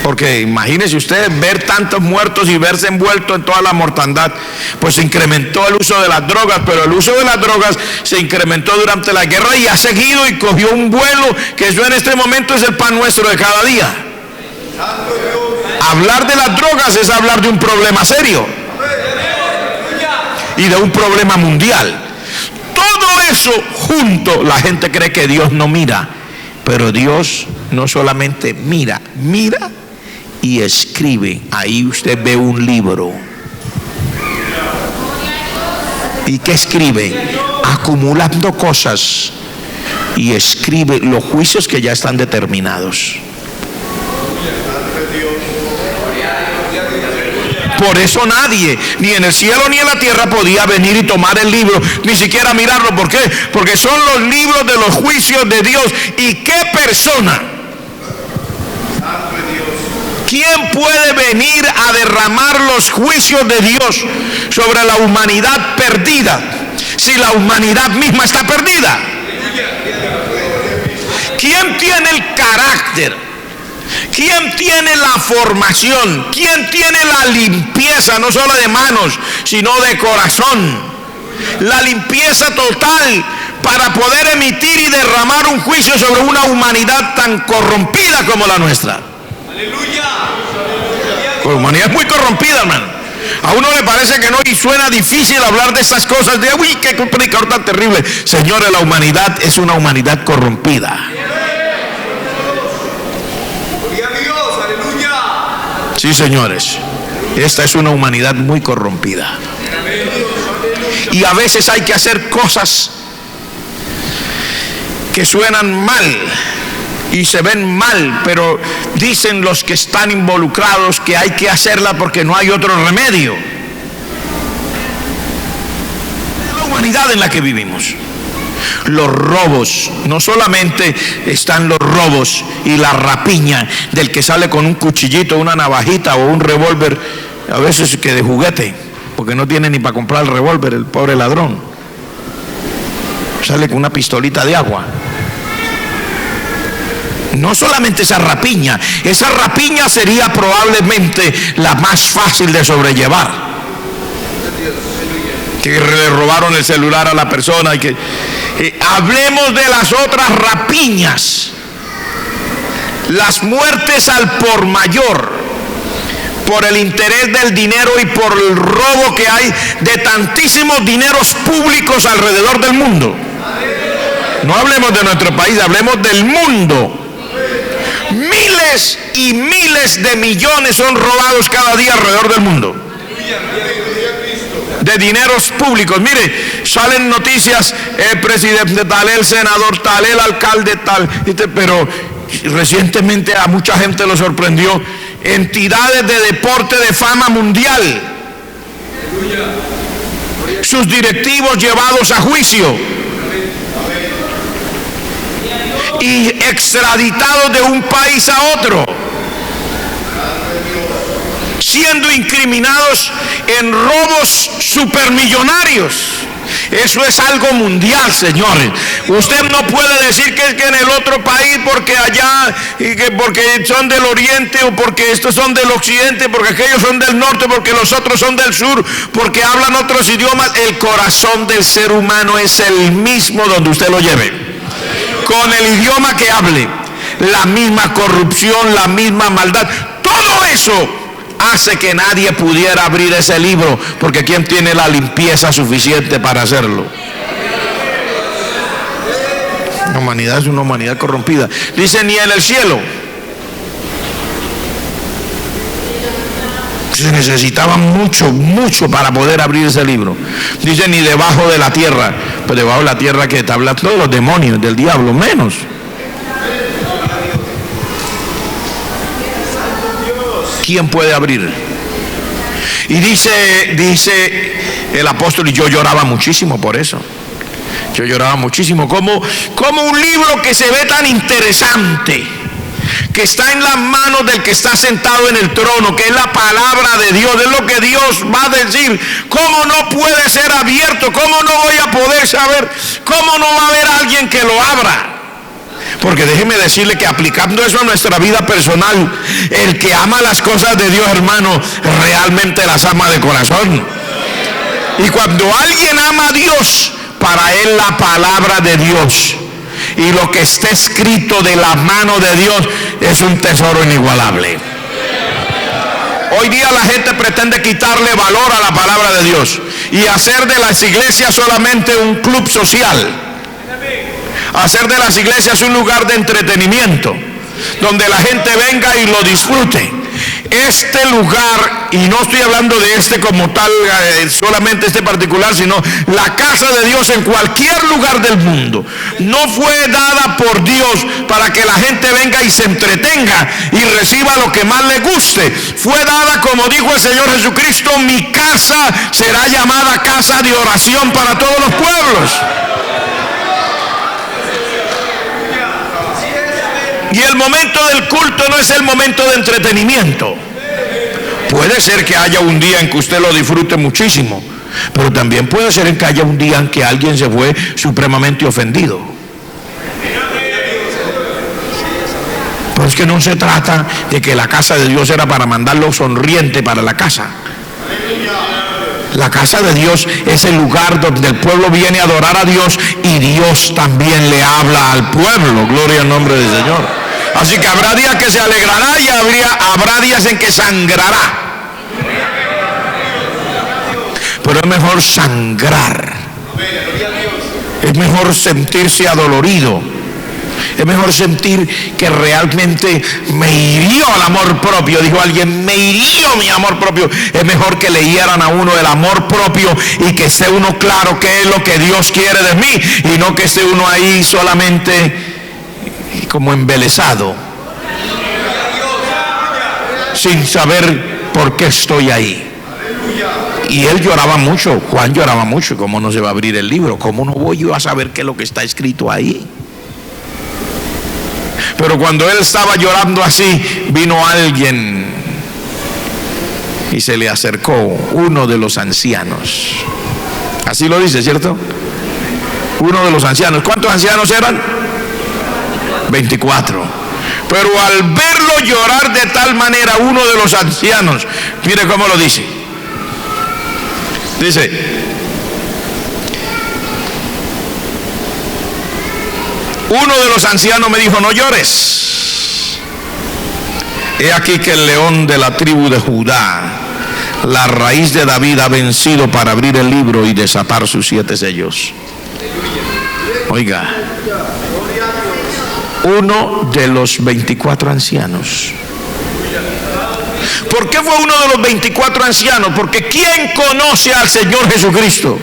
Porque imagínense ustedes ver tantos muertos y verse envuelto en toda la mortandad. Pues se incrementó el uso de las drogas, pero el uso de las drogas se incrementó durante la guerra y ha seguido y cogió un vuelo que eso en este momento es el pan nuestro de cada día. Hablar de las drogas es hablar de un problema serio y de un problema mundial. Todo eso junto, la gente cree que Dios no mira, pero Dios no solamente mira y escribe. Ahí usted ve un libro. ¿Y qué escribe? Acumulando cosas, y escribe los juicios que ya están determinados. Por eso nadie, ni en el cielo ni en la tierra, podía venir y tomar el libro, ni siquiera mirarlo. ¿Por qué? Porque son los libros de los juicios de Dios. ¿Y qué persona? ¿Quién puede venir a derramar los juicios de Dios sobre la humanidad perdida, si la humanidad misma está perdida? ¿Quién tiene el carácter? ¿Quién tiene la formación? ¿Quién tiene la limpieza, no solo de manos, sino de corazón? La limpieza total para poder emitir y derramar un juicio sobre una humanidad tan corrompida como la nuestra. Aleluya. La humanidad es muy corrompida, hermano. A uno le parece que no, y suena difícil hablar de estas cosas, de uy, qué predicador tan terrible. Señores, la humanidad es una humanidad corrompida. Gloria a Dios, aleluya. Sí, señores, esta es una humanidad muy corrompida. Y a veces hay que hacer cosas que suenan mal y se ven mal, pero dicen los que están involucrados que hay que hacerla porque no hay otro remedio. La humanidad en la que vivimos. Los robos, no solamente están los robos y la rapiña del que sale con un cuchillito, una navajita o un revólver, a veces que de juguete, porque no tiene ni para comprar el revólver, el pobre ladrón. Sale con una pistolita de agua. No solamente esa rapiña sería probablemente la más fácil de sobrellevar. Que le robaron el celular a la persona y que hablemos de las otras rapiñas, las muertes al por mayor, por el interés del dinero y por el robo que hay de tantísimos dineros públicos alrededor del mundo. No hablemos de nuestro país, hablemos del mundo. Miles y miles de millones son robados cada día alrededor del mundo, de dineros públicos. Mire, salen noticias, el presidente tal, el senador tal, el alcalde tal, pero recientemente a mucha gente lo sorprendió, entidades de deporte de fama mundial, sus directivos llevados a juicio. y extraditados de un país a otro, siendo incriminados en robos supermillonarios. Eso es algo mundial, señores. Usted no puede decir que es que en el otro país, porque allá, y que porque son del oriente, o porque estos son del occidente, porque aquellos son del norte, porque los otros son del sur, porque hablan otros idiomas. El corazón del ser humano es el mismo donde usted lo lleve, con el idioma que hable, la misma corrupción, la misma maldad. Todo eso hace que nadie pudiera abrir ese libro, porque ¿quién tiene la limpieza suficiente para hacerlo? La humanidad es una humanidad corrompida. Dice, ni en el cielo. Se necesitaba mucho para poder abrir ese libro. Dice, ni debajo de la tierra. Pues debajo de la tierra, que te habla todos los demonios, del diablo, menos. ¿Quién puede abrir? Y dice el apóstol, y yo lloraba muchísimo por eso. Yo lloraba muchísimo, como un libro que se ve tan interesante, que está en las manos del que está sentado en el trono, que es la palabra de Dios, es lo que Dios va a decir. ¿Cómo no puede ser abierto? ¿Cómo no voy a poder saber? ¿Cómo no va a haber alguien que lo abra? Porque déjeme decirle que aplicando eso a nuestra vida personal, el que ama las cosas de Dios, hermano, realmente las ama de corazón. Y cuando alguien ama a Dios, para él la palabra de Dios y lo que está escrito de la mano de Dios es un tesoro inigualable. Hoy día la gente pretende quitarle valor a la palabra de Dios y hacer de las iglesias solamente un club social. Hacer de las iglesias un lugar de entretenimiento, donde la gente venga y lo disfrute. Este lugar, y no estoy hablando de este como tal, solamente este particular, sino la casa de Dios en cualquier lugar del mundo, no fue dada por Dios para que la gente venga y se entretenga y reciba lo que más le guste. Fue dada, como dijo el Señor Jesucristo, mi casa será llamada casa de oración para todos los pueblos. Y el momento del culto no es el momento de entretenimiento. Puede ser que haya un día en que usted lo disfrute muchísimo, pero también puede ser en que haya un día en que alguien se fue supremamente ofendido. Pero es que no se trata de que la casa de Dios era para mandarlo sonriente para la casa. La casa de Dios es el lugar donde el pueblo viene a adorar a Dios y Dios también le habla al pueblo. Gloria al nombre del Señor. Así que habrá días que se alegrará y habrá días en que sangrará. Pero es mejor sangrar. Es mejor sentirse adolorido. Es mejor sentir que realmente me hirió el amor propio. Dijo alguien, me hirió mi amor propio. Es mejor que le hieran a uno el amor propio y que esté uno claro qué es lo que Dios quiere de mí, y no que esté uno ahí solamente como embelesado, sin saber por qué estoy ahí. Y él lloraba mucho, Juan lloraba mucho. ¿Cómo no se va a abrir el libro? ¿Cómo no voy yo a saber qué es lo que está escrito ahí? Pero cuando él estaba llorando así, vino alguien y se le acercó, uno de los ancianos. Así lo dice, ¿cierto? Uno de los ancianos. ¿Cuántos ancianos eran? 24. Pero al verlo llorar de tal manera, uno de los ancianos, mire cómo lo dice. Dice: uno de los ancianos me dijo, no llores. He aquí que el león de la tribu de Judá, la raíz de David, ha vencido para abrir el libro y desatar sus 7 sellos. Oiga, uno de los 24 ancianos. ¿Por qué fue uno de los 24 ancianos? Porque ¿quién conoce al Señor Jesucristo?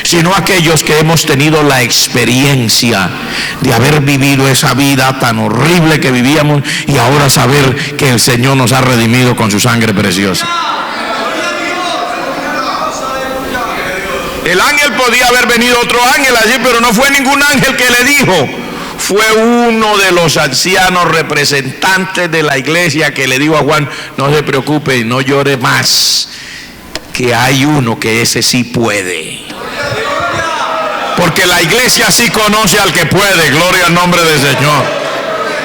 Sino aquellos que hemos tenido la experiencia de haber vivido esa vida tan horrible que vivíamos, y ahora saber que el Señor nos ha redimido con su sangre preciosa. El ángel podía haber venido otro ángel allí, pero no fue ningún ángel que le dijo, fue uno de los ancianos representantes de la iglesia que le dijo a Juan: no se preocupe, no llore más, que hay uno que ese sí puede. Porque la iglesia sí conoce al que puede, gloria al nombre del Señor.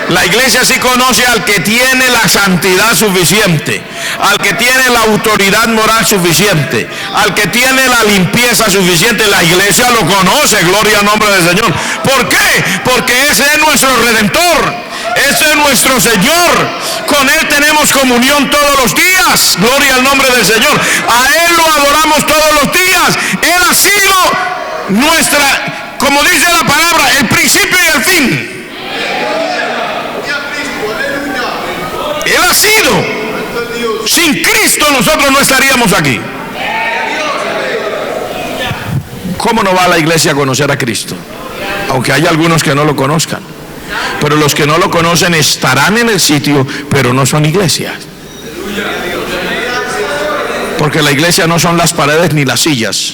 La iglesia sí conoce al que tiene la santidad suficiente, al que tiene la autoridad moral suficiente, al que tiene la limpieza suficiente. La iglesia lo conoce, gloria al nombre del Señor. ¿Por qué? Porque ese es nuestro Redentor, ese es nuestro Señor. Con Él tenemos comunión todos los días, gloria al nombre del Señor. A Él lo adoramos todos los días. Él ha sido nuestra, como dice la palabra, el principio y el fin. Él ha sido. Sin Cristo nosotros no estaríamos aquí. ¿Cómo no va la iglesia a conocer a Cristo? Aunque hay algunos que no lo conozcan. Pero los que no lo conocen estarán en el sitio, pero no son iglesias. Porque la iglesia no son las paredes ni las sillas.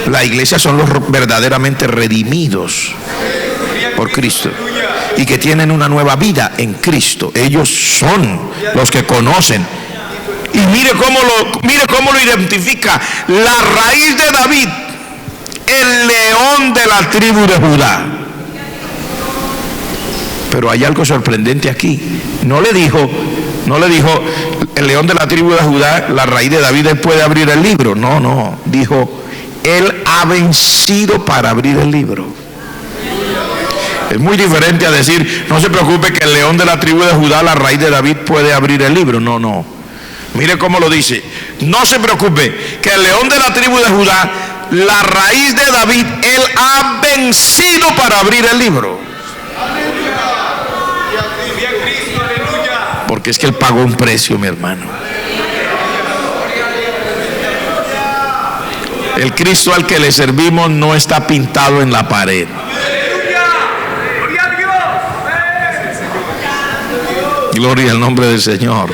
La iglesia son los verdaderamente redimidos por Cristo y que tienen una nueva vida en Cristo. Ellos son los que conocen. Y mire cómo lo identifica: la raíz de David, el león de la tribu de Judá. Pero hay algo sorprendente aquí. No le dijo el león de la tribu de Judá, la raíz de David, él puede abrir el libro. No, dijo: él ha vencido para abrir el libro. Es muy diferente a decir: no se preocupe, que el león de la tribu de Judá, la raíz de David, puede abrir el libro. No. Mire cómo lo dice: no se preocupe, que el león de la tribu de Judá, la raíz de David, él ha vencido para abrir el libro. Porque es que él pagó un precio, mi hermano. El Cristo al que le servimos no está pintado en la pared. Gloria al nombre del Señor.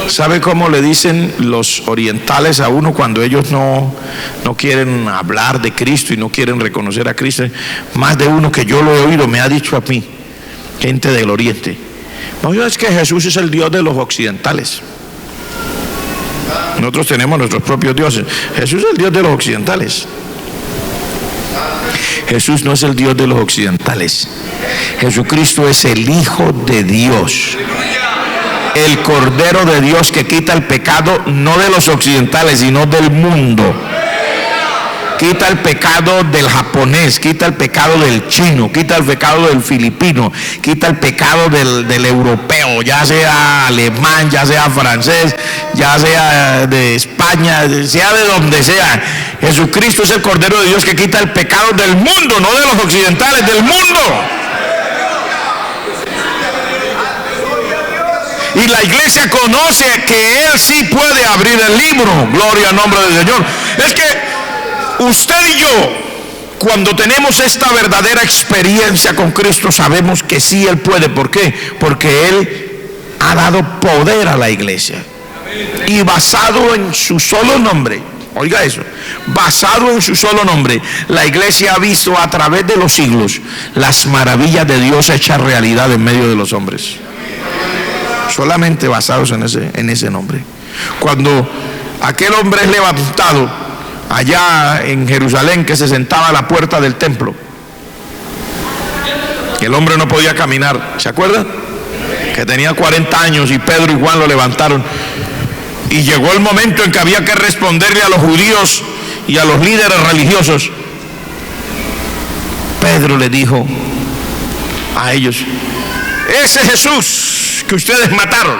¿Sabe cómo le dicen los orientales a uno cuando ellos no quieren hablar de Cristo y no quieren reconocer a Cristo? Más de uno que yo lo he oído me ha dicho a mí, gente del oriente: no, es que Jesús es el Dios de los occidentales. Nosotros tenemos nuestros propios dioses. Jesús es el Dios de los occidentales. Jesús no es el Dios de los occidentales. Jesucristo es el Hijo de Dios, el Cordero de Dios que quita el pecado no de los occidentales, sino del mundo. Quita el pecado del japonés, quita el pecado del chino, quita el pecado del filipino, quita el pecado del europeo, ya sea alemán, ya sea francés, ya sea de España, sea de donde sea. Jesucristo es el Cordero de Dios que quita el pecado del mundo, no de los occidentales, del mundo. Y la iglesia conoce que Él sí puede abrir el libro. Gloria al nombre del Señor. Es que usted y yo, cuando tenemos esta verdadera experiencia con Cristo, sabemos que sí Él puede. ¿Por qué? Porque Él ha dado poder a la iglesia. Y basado en su solo nombre, oiga eso, basado en su solo nombre, la iglesia ha visto a través de los siglos las maravillas de Dios hechas realidad en medio de los hombres. Solamente basados en ese nombre. Cuando aquel hombre es levantado allá en Jerusalén, que se sentaba a la puerta del templo, el hombre no podía caminar, ¿se acuerdan? Que tenía 40 años y Pedro y Juan lo levantaron. Y llegó el momento en que había que responderle a los judíos y a los líderes religiosos. Pedro le dijo a ellos: ese Jesús que ustedes mataron,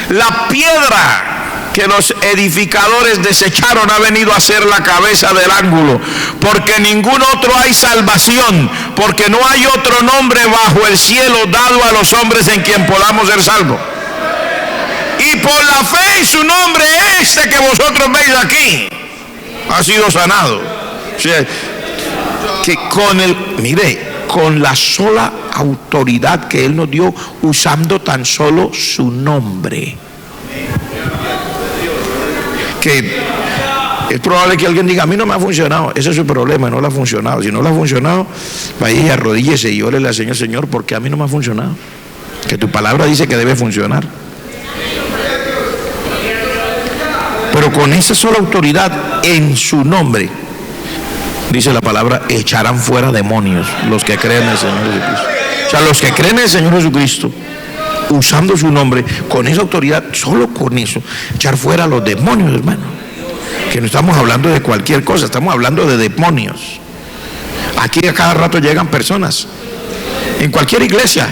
la piedra que los edificadores desecharon, ha venido a ser la cabeza del ángulo, porque en ningún otro hay salvación, porque no hay otro nombre bajo el cielo dado a los hombres en quien podamos ser salvos. Y por la fe en su nombre, este que vosotros veis aquí ha sido sanado. O sea, que con la sola autoridad que Él nos dio, usando tan solo su nombre. Que Es probable que alguien diga, a mí no me ha funcionado. Ese es su problema, no le ha funcionado. Si no le ha funcionado, vaya y arrodíllese y órele al Señor, Señor, porque a mí no me ha funcionado. Que tu palabra dice que debe funcionar. Pero con esa sola autoridad en su nombre, dice la palabra, echarán fuera demonios los que creen en el Señor Jesucristo. O sea, los que creen en el Señor Jesucristo, usando su nombre, con esa autoridad, solo con eso, echar fuera a los demonios, hermano. Que no estamos hablando de cualquier cosa, estamos hablando de demonios. Aquí a cada rato llegan personas. En cualquier iglesia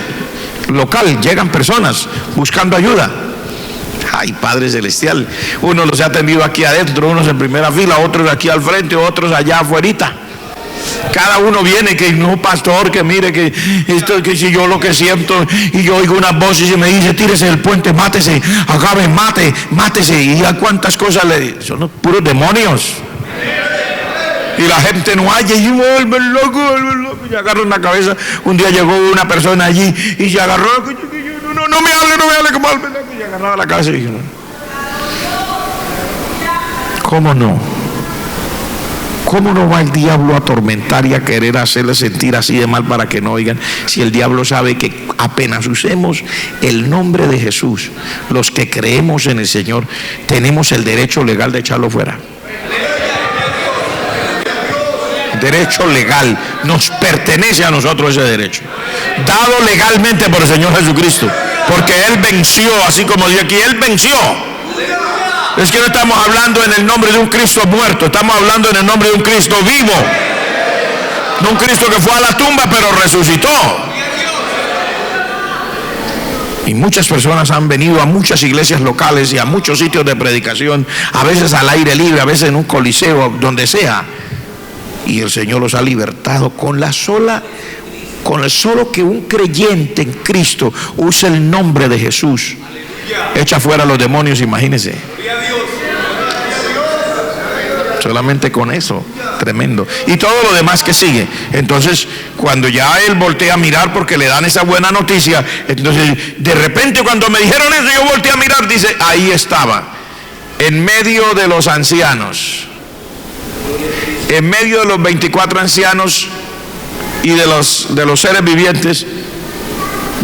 local llegan personas buscando ayuda. Ay, Padre Celestial, unos los he atendido aquí adentro, unos en primera fila, otros aquí al frente, otros allá afuerita. Cada uno viene que no, pastor, que mire que esto, que si yo lo que siento, y yo oigo unas voces y me dice, tírese del puente, mátese, acabe, mátese, y a cuántas cosas le digo, son los puros demonios. Y la gente no halla y vuelve loco, y agarran la cabeza. Un día llegó una persona allí y se agarró, no me hable, como al loco, y agarraba la cabeza y dije, ¿cómo no? ¿Cómo no va el diablo a atormentar y a querer hacerle sentir así de mal para que no oigan? Si el diablo sabe que apenas usemos el nombre de Jesús, los que creemos en el Señor, tenemos el derecho legal de echarlo fuera. Derecho legal, nos pertenece a nosotros ese derecho, dado legalmente por el Señor Jesucristo, porque Él venció, así como dice aquí, Él venció. Es que no estamos hablando en el nombre de un Cristo muerto, estamos hablando en el nombre de un Cristo vivo, no un Cristo que fue a la tumba pero resucitó. Y muchas personas han venido a muchas iglesias locales y a muchos sitios de predicación, a veces al aire libre, a veces en un coliseo, donde sea, y el Señor los ha libertado con el solo que un creyente en Cristo use el nombre de Jesús, echa fuera a los demonios, imagínense. Solamente con eso, tremendo. Y todo lo demás que sigue. Entonces, cuando ya él voltea a mirar porque le dan esa buena noticia, entonces de repente cuando me dijeron eso, yo volteé a mirar, dice, ahí estaba, en medio de los ancianos, en medio de los 24 ancianos y de los seres vivientes,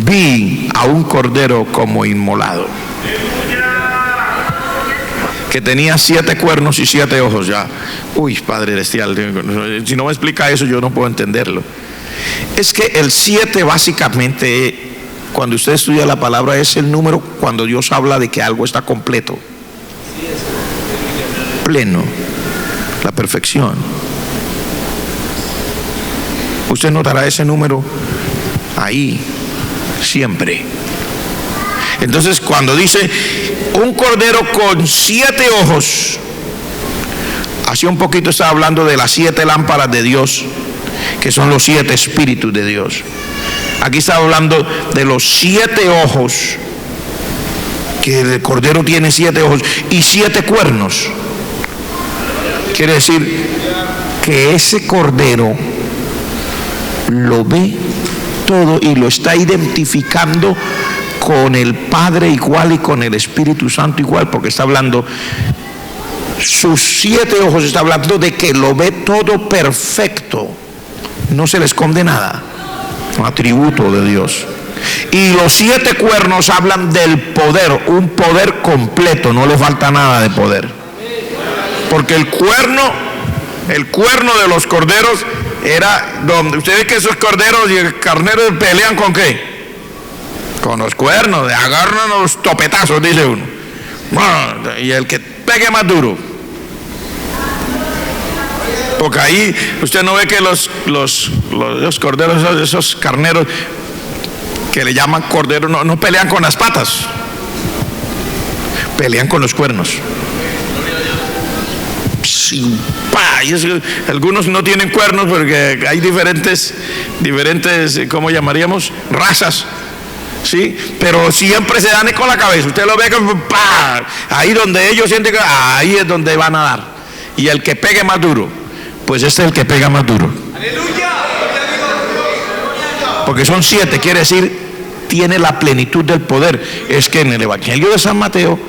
vi a un cordero como inmolado, que tenía 7 cuernos y 7 ojos ya. Uy, Padre Celestial, si no me explica eso yo no puedo entenderlo. Es que el 7 básicamente, cuando usted estudia la palabra, es el número cuando Dios habla de que algo está completo, pleno, la perfección. Usted notará ese número ahí siempre. Entonces, cuando dice un cordero con 7 ojos, hace un poquito estaba hablando de las 7 lámparas de Dios, que son los 7 espíritus de Dios. Aquí está hablando de los 7 ojos, que el cordero tiene 7 ojos y 7 cuernos. Quiere decir que ese cordero lo ve todo y lo está identificando con el Padre igual y con el Espíritu Santo igual, porque está hablando, sus 7 ojos, está hablando de que lo ve todo perfecto, no se le esconde nada, un atributo de Dios. Y los 7 cuernos hablan del poder, un poder completo, no le falta nada de poder, porque el cuerno de los corderos era donde usted ve que esos corderos y el carnero pelean con qué, con los cuernos, agarran los topetazos, dice uno, y el que pegue más duro, porque ahí usted no ve que los corderos, esos carneros que le llaman corderos, no pelean con las patas, pelean con los cuernos. Sí, y algunos no tienen cuernos porque hay diferentes, ¿cómo llamaríamos? Razas, ¿sí? Pero siempre se dan con la cabeza. Usted lo ve como ahí donde ellos sienten que ahí es donde van a dar. Y el que pegue más duro, pues este es el que pega más duro. Porque son 7, quiere decir, tiene la plenitud del poder. Es que en el Evangelio de San Mateo,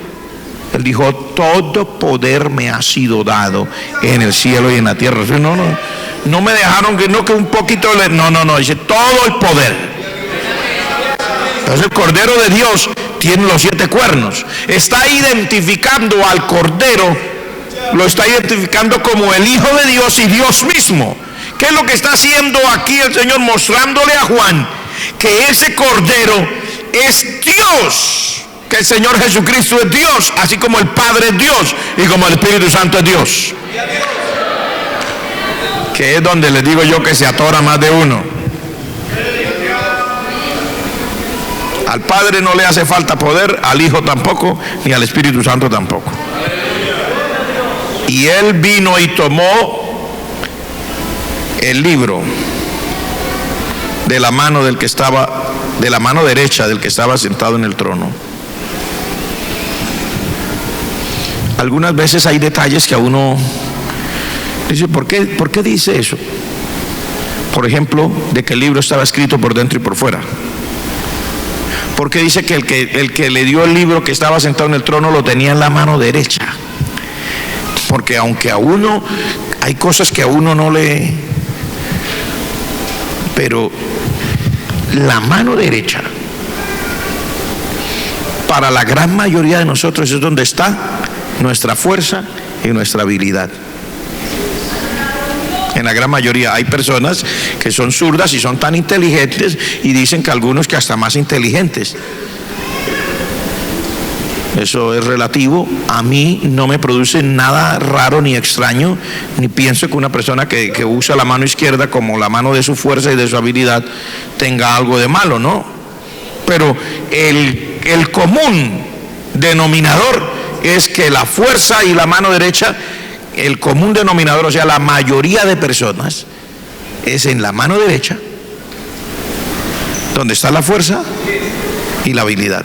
Él dijo, todo poder me ha sido dado en el cielo y en la tierra. No me dejaron que un poquito, no, dice todo el poder. Entonces el Cordero de Dios tiene los 7 cuernos. Está identificando al Cordero, lo está identificando como el Hijo de Dios y Dios mismo. ¿Qué es lo que está haciendo aquí el Señor? Mostrándole a Juan que ese Cordero es Dios, que el Señor Jesucristo es Dios, así como el Padre es Dios y como el Espíritu Santo es Dios. Que es donde les digo yo que se atora más de uno. Al Padre no le hace falta poder, al Hijo tampoco, ni al Espíritu Santo tampoco. Y Él vino y tomó el libro de la mano del que estaba, de la mano derecha del que estaba sentado en el trono. Algunas veces hay detalles que a uno dice, ¿por qué dice eso? Por ejemplo, de que el libro estaba escrito por dentro y por fuera. ¿Por qué dice que el que le dio el libro que estaba sentado en el trono lo tenía en la mano derecha? Porque aunque a uno, hay cosas que a uno no le... Pero la mano derecha, para la gran mayoría de nosotros, es donde está nuestra fuerza y nuestra habilidad. En la gran mayoría hay personas que son zurdas y son tan inteligentes, y dicen que algunos que hasta más inteligentes. Eso es relativo. A mí no me produce nada raro ni extraño, ni pienso que una persona que usa la mano izquierda como la mano de su fuerza y de su habilidad tenga algo de malo, ¿no? Pero el común denominador es que la fuerza y la mano derecha, el común denominador, o sea, la mayoría de personas, es en la mano derecha donde está la fuerza y la habilidad.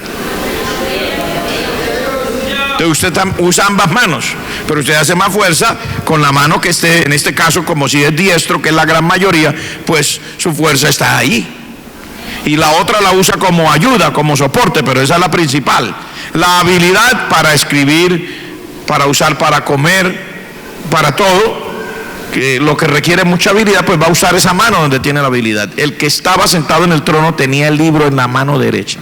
Entonces usted usa ambas manos, pero usted hace más fuerza con la mano que esté, en este caso, como si es diestro, que es la gran mayoría, pues su fuerza está ahí. Y la otra la usa como ayuda, como soporte, pero esa es la principal. La habilidad para escribir, para usar para comer, para todo, que lo que requiere mucha habilidad, pues va a usar esa mano donde tiene la habilidad. El que estaba sentado en el trono tenía el libro en la mano derecha,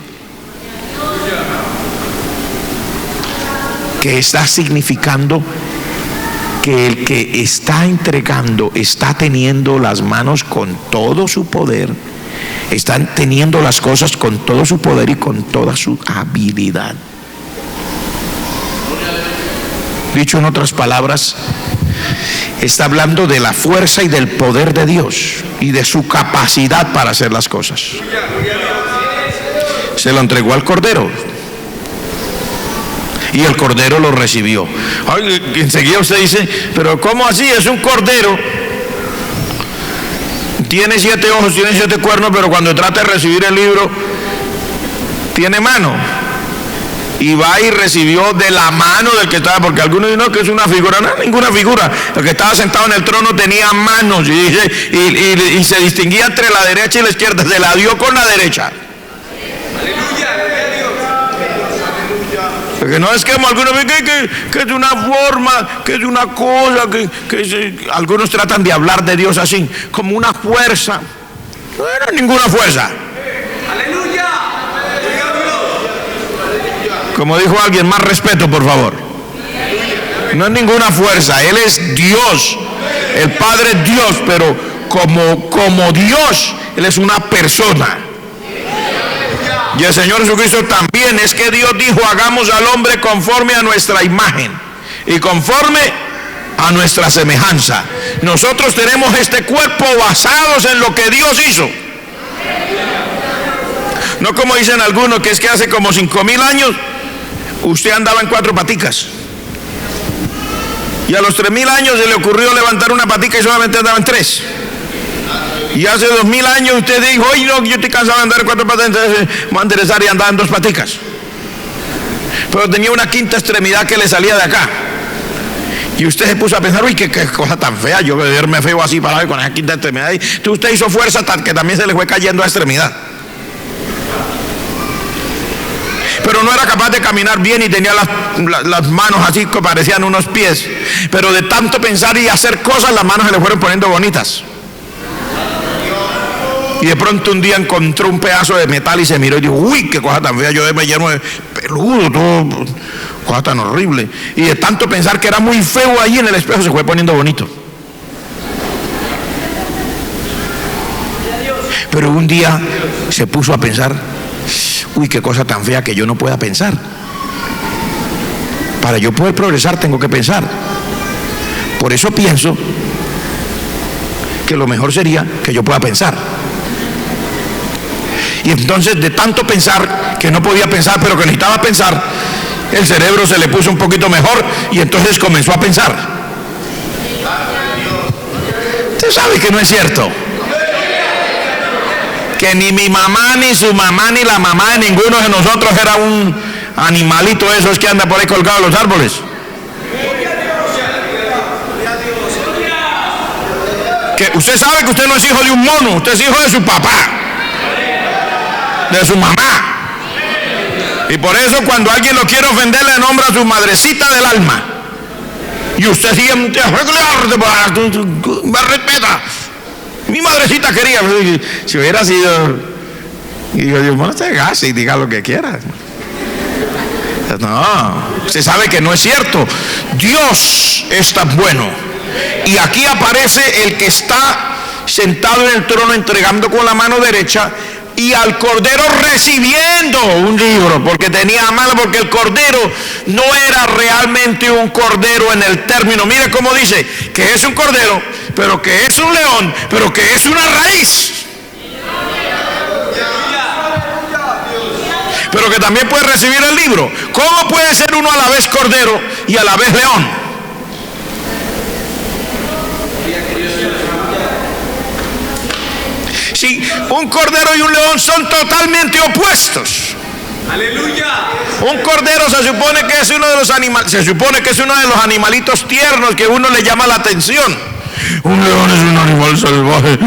que está significando que el que está entregando está teniendo las manos con todo su poder, están teniendo las cosas con todo su poder y con toda su habilidad. Dicho en otras palabras, está hablando de la fuerza y del poder de Dios y de su capacidad para hacer las cosas. Se lo entregó al Cordero y el Cordero lo recibió. Ay, enseguida usted dice, pero ¿cómo así? Es un Cordero, tiene 7 ojos, tiene 7 cuernos, pero cuando trata de recibir el libro tiene mano. Y va y recibió de la mano del que estaba, porque algunos dicen, no, que es una figura. No, ninguna figura. El que estaba sentado en el trono tenía manos y se distinguía entre la derecha y la izquierda. Se la dio con la derecha. Porque no es que algunos ven que es una forma, que es una cosa, algunos tratan de hablar de Dios así, como una fuerza. No era ninguna fuerza. Aleluya. Como dijo alguien, más respeto, por favor. No es ninguna fuerza, Él es Dios. El Padre es Dios, pero como Dios, Él es una persona. Y el Señor Jesucristo también. Es que Dios dijo, hagamos al hombre conforme a nuestra imagen y conforme a nuestra semejanza. Nosotros tenemos este cuerpo basados en lo que Dios hizo. No como dicen algunos, que es que hace como 5,000 años usted andaba en 4 paticas, y a los 3,000 años se le ocurrió levantar una patica y solamente andaba en 3. Y hace 2,000 años usted dijo, oye, no, yo estoy cansado de andar en 4 patas, entonces me voy a interesar y andaba en 2 paticas. Pero tenía una quinta extremidad que le salía de acá. Y usted se puso a pensar, uy, qué cosa tan fea, yo verme feo así parado con esa quinta extremidad. Y entonces usted hizo fuerza hasta que también se le fue cayendo a extremidad. Pero pero no era capaz de caminar bien y tenía las manos así que parecían unos pies. Pero de tanto pensar y hacer cosas, las manos se le fueron poniendo bonitas. Y de pronto un día encontró un pedazo de metal y se miró y dijo: uy, qué cosa tan fea, yo me lleno de peludo, todo, cosa tan horrible. Y de tanto pensar que era muy feo ahí en el espejo, se fue poniendo bonito. Pero un día se puso a pensar: uy, qué cosa tan fea que yo no pueda pensar. Para yo poder progresar tengo que pensar. Por eso pienso que lo mejor sería que yo pueda pensar. Y entonces, de tanto pensar que no podía pensar, pero que necesitaba pensar, el cerebro se le puso un poquito mejor y entonces comenzó a pensar. Usted sabe que no es cierto. Que ni mi mamá, ni su mamá, ni la mamá de ninguno de nosotros era un animalito de esos que anda por ahí colgado en los árboles. Que usted sabe que usted no es hijo de un mono, usted es hijo de su papá, de su mamá. Y por eso cuando alguien lo quiere ofender, le nombra a su madrecita del alma. Y usted siente: me respeta. Mi madrecita quería. Si hubiera sido, y digo: Dios, no te hagas y diga lo que quieras. No, usted sabe que no es cierto. Dios es tan bueno. Y aquí aparece el que está sentado en el trono entregando con la mano derecha, y al cordero recibiendo un libro, porque tenía mano, porque el cordero no era realmente un cordero en el término. Mire cómo dice que es un cordero, pero que es un león, pero que es una raíz, pero que también puede recibir el libro. ¿Cómo puede ser uno a la vez cordero y a la vez león? Sí, un cordero y un león son totalmente opuestos. Aleluya. Un cordero se supone que es uno de los animalitos tiernos que uno le llama la atención. Un león es un animal salvaje,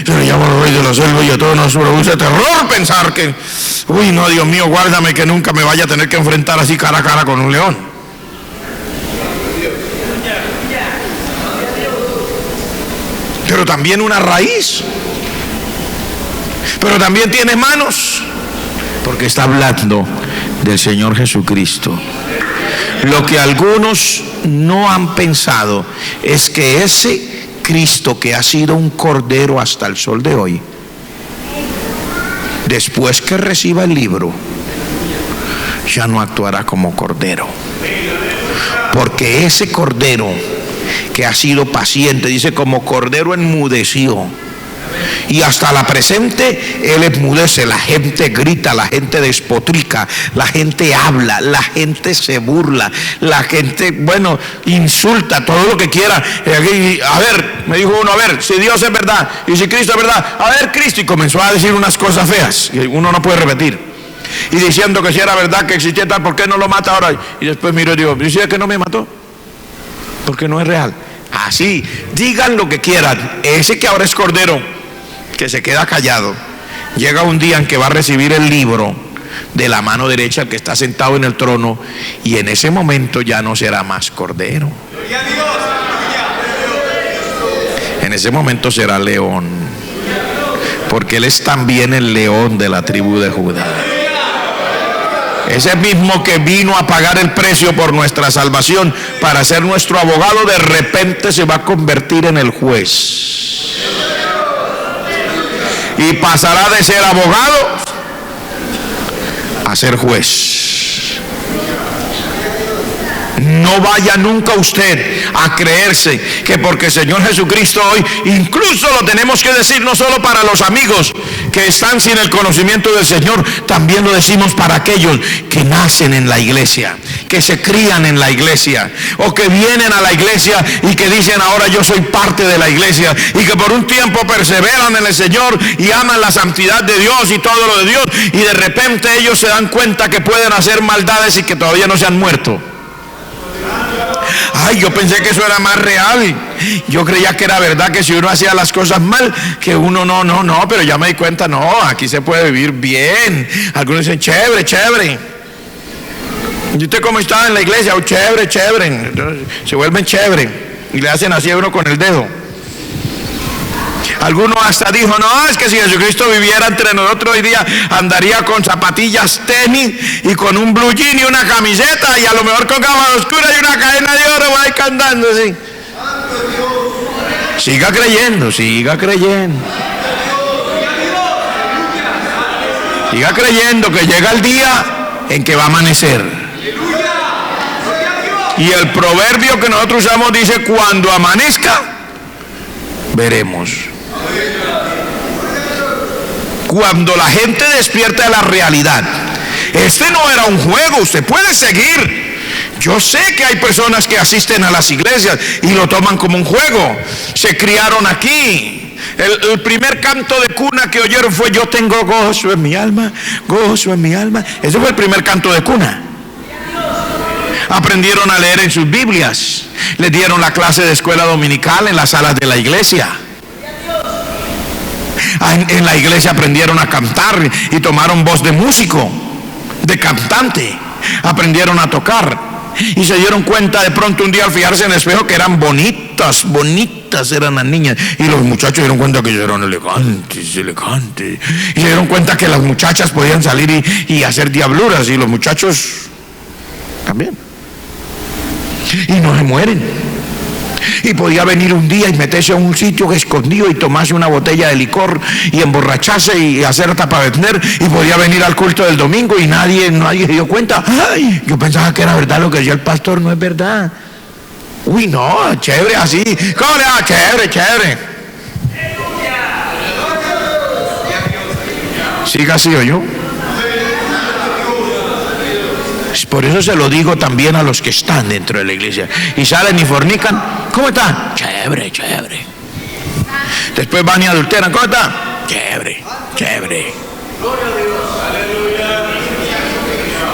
se le llama el rey de la selva, y a todos nos produce terror pensar que, uy, no, Dios mío, guárdame que nunca me vaya a tener que enfrentar así cara a cara con un león. Pero también una raíz. Pero también tiene manos, porque está hablando del Señor Jesucristo. Lo que algunos no han pensado es que ese Cristo, que ha sido un cordero hasta el sol de hoy, después que reciba el libro, ya no actuará como cordero, porque ese cordero que ha sido paciente, dice, como cordero enmudeció, y hasta la presente él enmudece. La gente grita, la gente despotrica, la gente habla, la gente se burla, la gente, bueno, insulta, todo lo que quiera. A ver, me dijo uno: a ver, si Dios es verdad y si Cristo es verdad, a ver, Cristo, y comenzó a decir unas cosas feas que uno no puede repetir, y diciendo que si era verdad que existía tal, ¿por qué no lo mata ahora? Y después miró y dijo: ¿dice que no me mató? Porque no es real. Así, digan lo que quieran, ese que ahora es cordero, que se queda callado, llega un día en que va a recibir el libro de la mano derecha, el que está sentado en el trono, y en ese momento ya no será más cordero. Gloria a Dios. En ese momento será león, porque él es también el león de la tribu de Judá. Ese mismo que vino a pagar el precio por nuestra salvación para ser nuestro abogado, de repente se va a convertir en el juez. Y pasará de ser abogado a ser juez. No vaya nunca usted a creerse que porque el Señor Jesucristo hoy, incluso lo tenemos que decir no solo para los amigos que están sin el conocimiento del Señor, también lo decimos para aquellos que nacen en la iglesia, que se crían en la iglesia, o que vienen a la iglesia y que dicen: ahora yo soy parte de la iglesia, y que por un tiempo perseveran en el Señor y aman la santidad de Dios y todo lo de Dios, y de repente ellos se dan cuenta que pueden hacer maldades y que todavía no se han muerto. Ay, yo pensé que eso era más real. Yo creía que era verdad, que si uno hacía las cosas mal, que uno no, pero ya me di cuenta, no, aquí se puede vivir bien. Algunos dicen: chévere. ¿Y usted cómo está en la iglesia? Oh, chévere, chévere. Entonces, se vuelven chévere y le hacen así a uno con el dedo. Alguno hasta dijo, no, es que si Jesucristo viviera entre nosotros hoy día andaría con zapatillas tenis y con un blue jean y una camiseta y a lo mejor con gafas oscuras y una cadena de oro, va ahí cantando así. Siga creyendo, siga creyendo. Siga creyendo que llega el día en que va a amanecer. Y el proverbio que nosotros usamos dice, cuando amanezca, veremos. Cuando la gente despierta de la realidad. Este no era un juego, usted puede seguir. Yo sé que hay personas que asisten a las iglesias y lo toman como un juego. Se criaron aquí. El primer canto de cuna que oyeron fue yo tengo gozo en mi alma, gozo en mi alma. Ese fue el primer canto de cuna. Aprendieron a leer en sus Biblias. Les dieron la clase de escuela dominical en las salas de la iglesia. En la iglesia aprendieron a cantar y tomaron voz de músico, de cantante. Aprendieron a tocar y se dieron cuenta de pronto un día al fijarse en el espejo que eran bonitas, bonitas eran las niñas, y los muchachos se dieron cuenta que ellos eran elegantes, elegantes, y se dieron cuenta que las muchachas podían salir y hacer diabluras, y los muchachos también, y no se mueren. Y podía venir un día y meterse a un sitio escondido y tomarse una botella de licor y emborracharse y hacer hasta para vender, y podía venir al culto del domingo y nadie se dio cuenta. Ay, yo pensaba que era verdad lo que decía el pastor, no es verdad. Uy, no, chévere así. ¿Cómo le va? Chévere, chévere. Siga así, ¿o yo? Por eso se lo digo también a los que están dentro de la iglesia y salen y fornican. ¿Cómo están? Chévere, chévere. Después van y adulteran. ¿Cómo están? Chévere, chévere.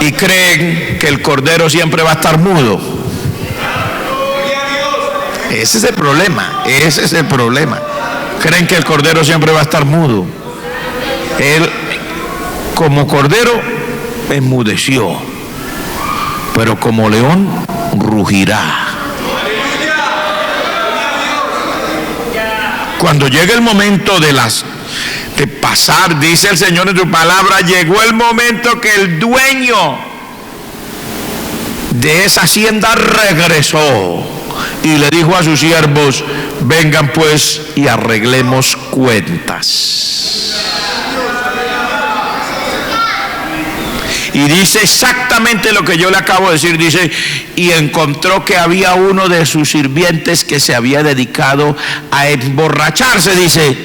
Y creen que el cordero siempre va a estar mudo. Ese es el problema. Ese es el problema. Creen que el cordero siempre va a estar mudo. Él, como cordero, enmudeció, pero como león rugirá. Cuando llegue el momento de pasar, dice el Señor en su palabra, llegó el momento que el dueño de esa hacienda regresó y le dijo a sus siervos, vengan pues y arreglemos cuentas. Y dice exactamente lo que yo le acabo de decir. Dice, y encontró que había uno de sus sirvientes que se había dedicado a emborracharse, dice,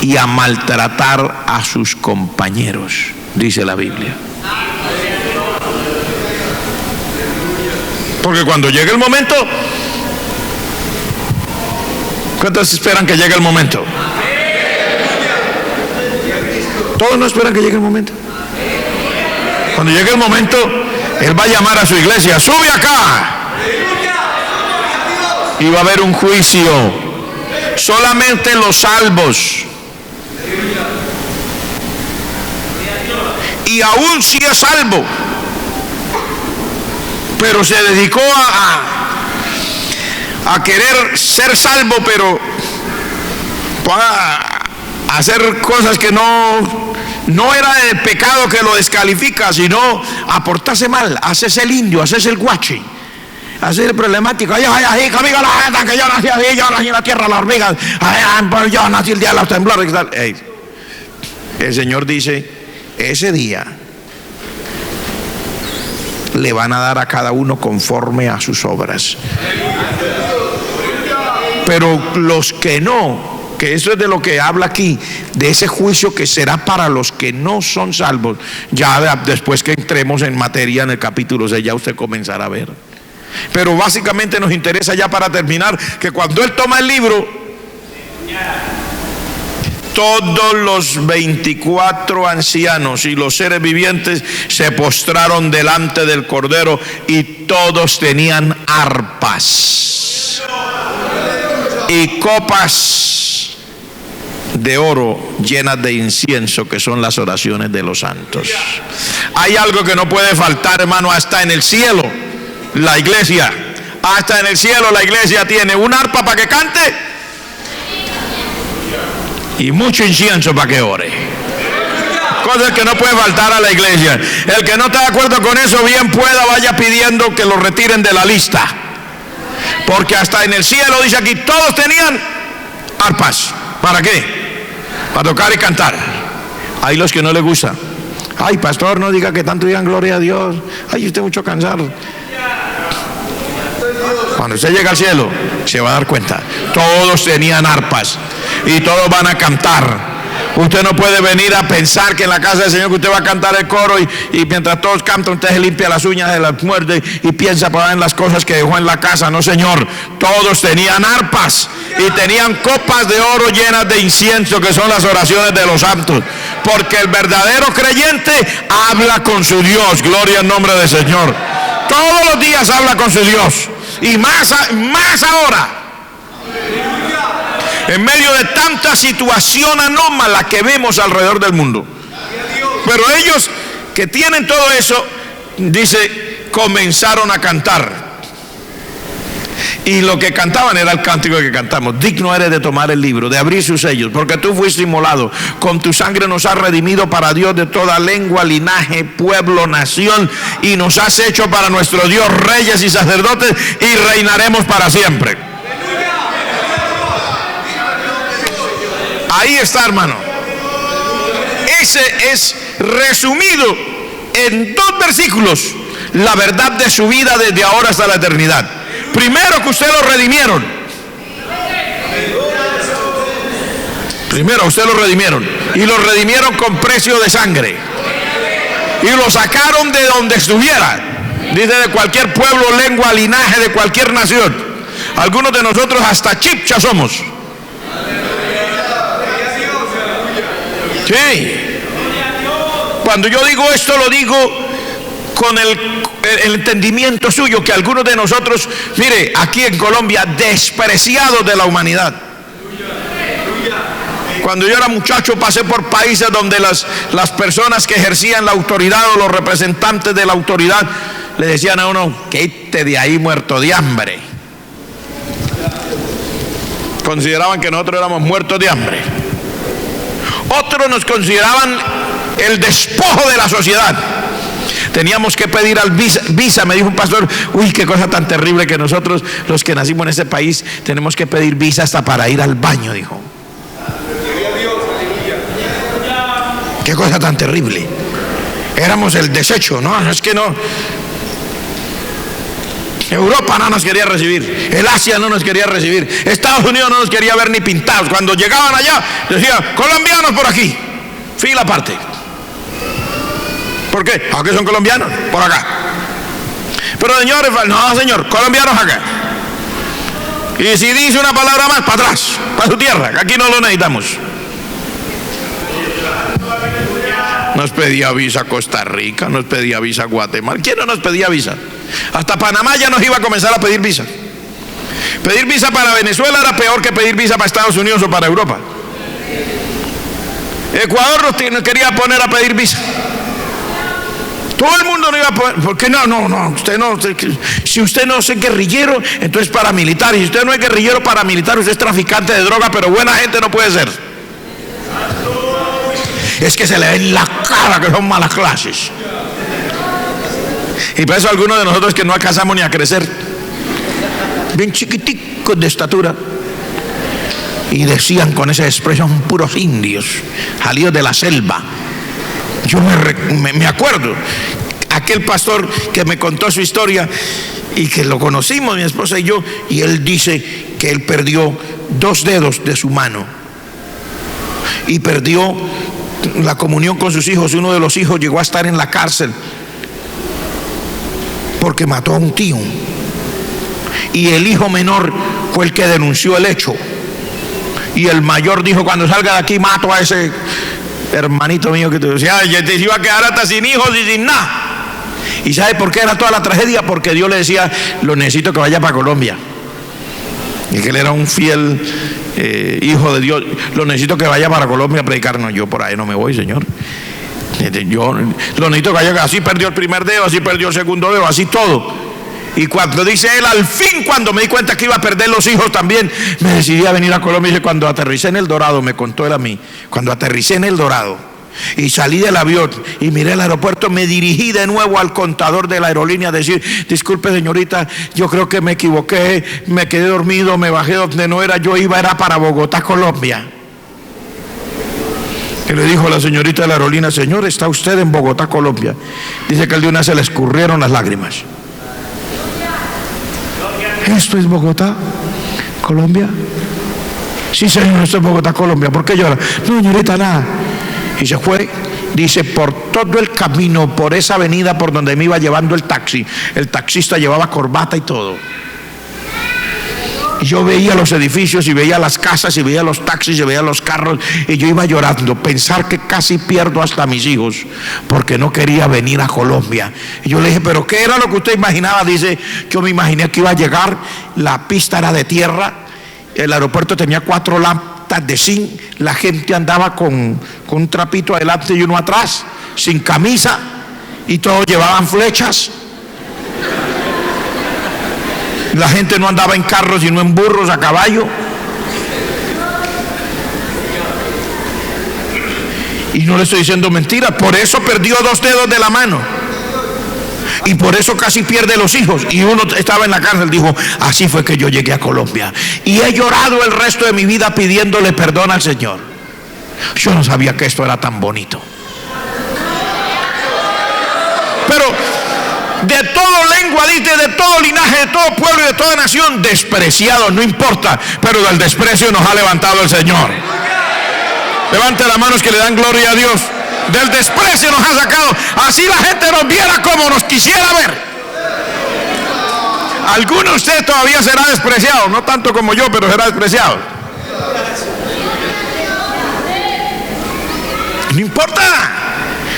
y a maltratar a sus compañeros, dice la Biblia. Porque cuando llegue el momento, ¿cuántos esperan que llegue el momento? Todos no esperan que llegue el momento. Cuando llegue el momento, Él va a llamar a su iglesia, sube acá. Y va a haber un juicio. Solamente los salvos. Y aún si es salvo, pero se dedicó a querer ser salvo, pero a hacer cosas que no era el pecado que lo descalifica, sino a portarse mal, hacerse el indio, hacerse el guache, hacerse el problemático. Ay, conmigo la gente, que yo nací así, yo nací en la tierra, las hormigas, yo nací el día de los temblores. El Señor dice, ese día le van a dar a cada uno conforme a sus obras. Pero los que no, que eso es de lo que habla aquí, de ese juicio que será para los que no son salvos, ya después que entremos en materia en el capítulo 6, ya usted comenzará a ver. Pero básicamente nos interesa, ya para terminar, que cuando Él toma el libro, todos los 24 ancianos y los seres vivientes se postraron delante del Cordero, y todos tenían arpas y copas de oro llenas de incienso, que son las oraciones de los santos. Hay algo que no puede faltar, hermano, hasta en el cielo, la iglesia. Hasta en el cielo la iglesia tiene un arpa para que cante y mucho incienso para que ore. Cosas que no puede faltar a la iglesia. El que no está de acuerdo con eso, bien pueda, vaya pidiendo que lo retiren de la lista. Porque hasta en el cielo, dice aquí, todos tenían arpas. ¿Para qué? Para tocar y cantar. Hay los que no les gusta. Ay, pastor, no diga que tanto digan gloria a Dios. Ay, usted mucho cansado. Cuando usted llega al cielo, se va a dar cuenta. Todos tenían arpas y todos van a cantar. Usted no puede venir a pensar que en la casa del Señor que usted va a cantar el coro y mientras todos cantan usted se limpia las uñas de las muertes y piensa para en las cosas que dejó en la casa. No, señor, todos tenían arpas y tenían copas de oro llenas de incienso, que son las oraciones de los santos, porque el verdadero creyente habla con su Dios. Gloria al nombre del Señor. Todos los días habla con su Dios, y más ahora, en medio de tanta situación anómala que vemos alrededor del mundo. Pero ellos que tienen todo eso, dice, comenzaron a cantar. Y lo que cantaban era el cántico que cantamos: digno eres de tomar el libro, de abrir sus sellos, porque tú fuiste inmolado, con tu sangre nos has redimido para Dios de toda lengua, linaje, pueblo, nación, y nos has hecho para nuestro Dios reyes y sacerdotes, y reinaremos para siempre. Ahí está, hermano. Ese es resumido en 2 versículos la verdad de su vida desde ahora hasta la eternidad. Primero, que usted lo redimieron. Primero, usted lo redimieron. Y lo redimieron con precio de sangre. Y lo sacaron de donde estuviera. Dice, de cualquier pueblo, lengua, linaje, de cualquier nación. Algunos de nosotros hasta chipcha somos. Sí. Cuando yo digo esto, lo digo con el entendimiento suyo, que algunos de nosotros, mire, aquí en Colombia, despreciados de la humanidad. Cuando yo era muchacho pasé por países donde las personas que ejercían la autoridad o los representantes de la autoridad le decían a uno: quítate de ahí, muerto de hambre. Consideraban que nosotros éramos muertos de hambre. Otros nos consideraban el despojo de la sociedad. Teníamos que pedir al visa. Me dijo un pastor: uy, qué cosa tan terrible que nosotros, los que nacimos en ese país, tenemos que pedir visa hasta para ir al baño, dijo. Qué cosa tan terrible. Éramos el desecho, ¿no? Es que no. Europa no nos quería recibir, el Asia no nos quería recibir, Estados Unidos no nos quería ver ni pintados. Cuando llegaban allá, decían: colombianos por aquí, fila aparte. ¿Por qué? Aquí son colombianos, por acá. Pero señores, no señor, colombianos acá. Y si dice una palabra más, para atrás, para su tierra, que aquí no lo necesitamos. Nos pedía visa Costa Rica, nos pedía visa Guatemala. ¿Quién no nos pedía visa? Hasta Panamá ya nos iba a comenzar a pedir visa. Pedir visa para Venezuela era peor que pedir visa para Estados Unidos o para Europa. Ecuador nos quería poner a pedir visa. Todo el mundo no iba a poder. ¿Por qué no? Usted no. Si usted no es guerrillero, entonces paramilitar. Y si usted no es guerrillero paramilitar, usted es traficante de droga, pero buena gente no puede ser. Es que se le ve en la cara que son malas clases. Y por eso algunos de nosotros que no alcanzamos ni a crecer, bien chiquiticos de estatura, y decían con esa expresión: puros indios salidos de la selva. Yo me acuerdo aquel pastor que me contó su historia y que lo conocimos, mi esposa y yo, y él dice que él perdió 2 dedos de su mano y perdió la comunión con sus hijos. Uno de los hijos llegó a estar en la cárcel porque mató a un tío, y el hijo menor fue el que denunció el hecho, y el mayor dijo: cuando salga de aquí mato a ese hermanito mío que te decía. Ya te iba a quedar hasta sin hijos y sin nada. ¿Y sabe por qué era toda la tragedia? Porque Dios le decía: lo necesito que vaya para Colombia. y que él era un fiel hijo de Dios. Lo necesito que vaya para Colombia a predicar. No, yo por ahí no me voy, Señor. Yo lo necesito que vaya. Así perdió el primer dedo, así perdió el segundo dedo, así todo. Y cuando dice él, al fin, cuando me di cuenta que iba a perder los hijos también, me decidí a venir a Colombia. Dice, cuando aterricé en El Dorado, me contó él a mí, cuando aterricé en El Dorado y salí del avión y miré el aeropuerto, me dirigí de nuevo al contador de la aerolínea a decir, disculpe señorita, yo creo que me equivoqué, me quedé dormido, me bajé donde no era, yo era para Bogotá, Colombia. Y le dijo a la señorita de la aerolínea, señor, ¿está usted en Bogotá, Colombia? Dice que el de una se le escurrieron las lágrimas. ¿Esto es Bogotá, Colombia? Sí, señor, esto es Bogotá, Colombia. ¿Por qué llora? No, señorita, nada. Y se fue, dice, por todo el camino, por esa avenida por donde me iba llevando el taxi. El taxista llevaba corbata y todo. Y yo veía los edificios y veía las casas y veía los taxis y veía los carros y yo iba llorando, pensar que casi pierdo hasta a mis hijos porque no quería venir a Colombia. Y yo le dije, ¿pero qué era lo que usted imaginaba? Dice, yo me imaginé que iba a llegar, la pista era de tierra, el aeropuerto tenía 4 lámparas de zinc, la gente andaba con un trapito adelante y uno atrás, sin camisa, y todos llevaban flechas. La gente no andaba en carros sino en burros, a caballo. Y no le estoy diciendo mentiras. Por eso perdió 2 dedos de la mano. Y por eso casi pierde los hijos. Y uno estaba en la cárcel, dijo, así fue que yo llegué a Colombia. Y he llorado el resto de mi vida pidiéndole perdón al Señor. Yo no sabía que esto era tan bonito. Pero de toda lengua, dice, de todo linaje, de todo pueblo y de toda nación, despreciados, no importa, pero del desprecio nos ha levantado el Señor. Levante las manos que le dan gloria a Dios. Del desprecio nos ha sacado. Así la gente nos viera como nos quisiera ver. Alguno de ustedes todavía será despreciado, no tanto como yo, pero será despreciado. No importa.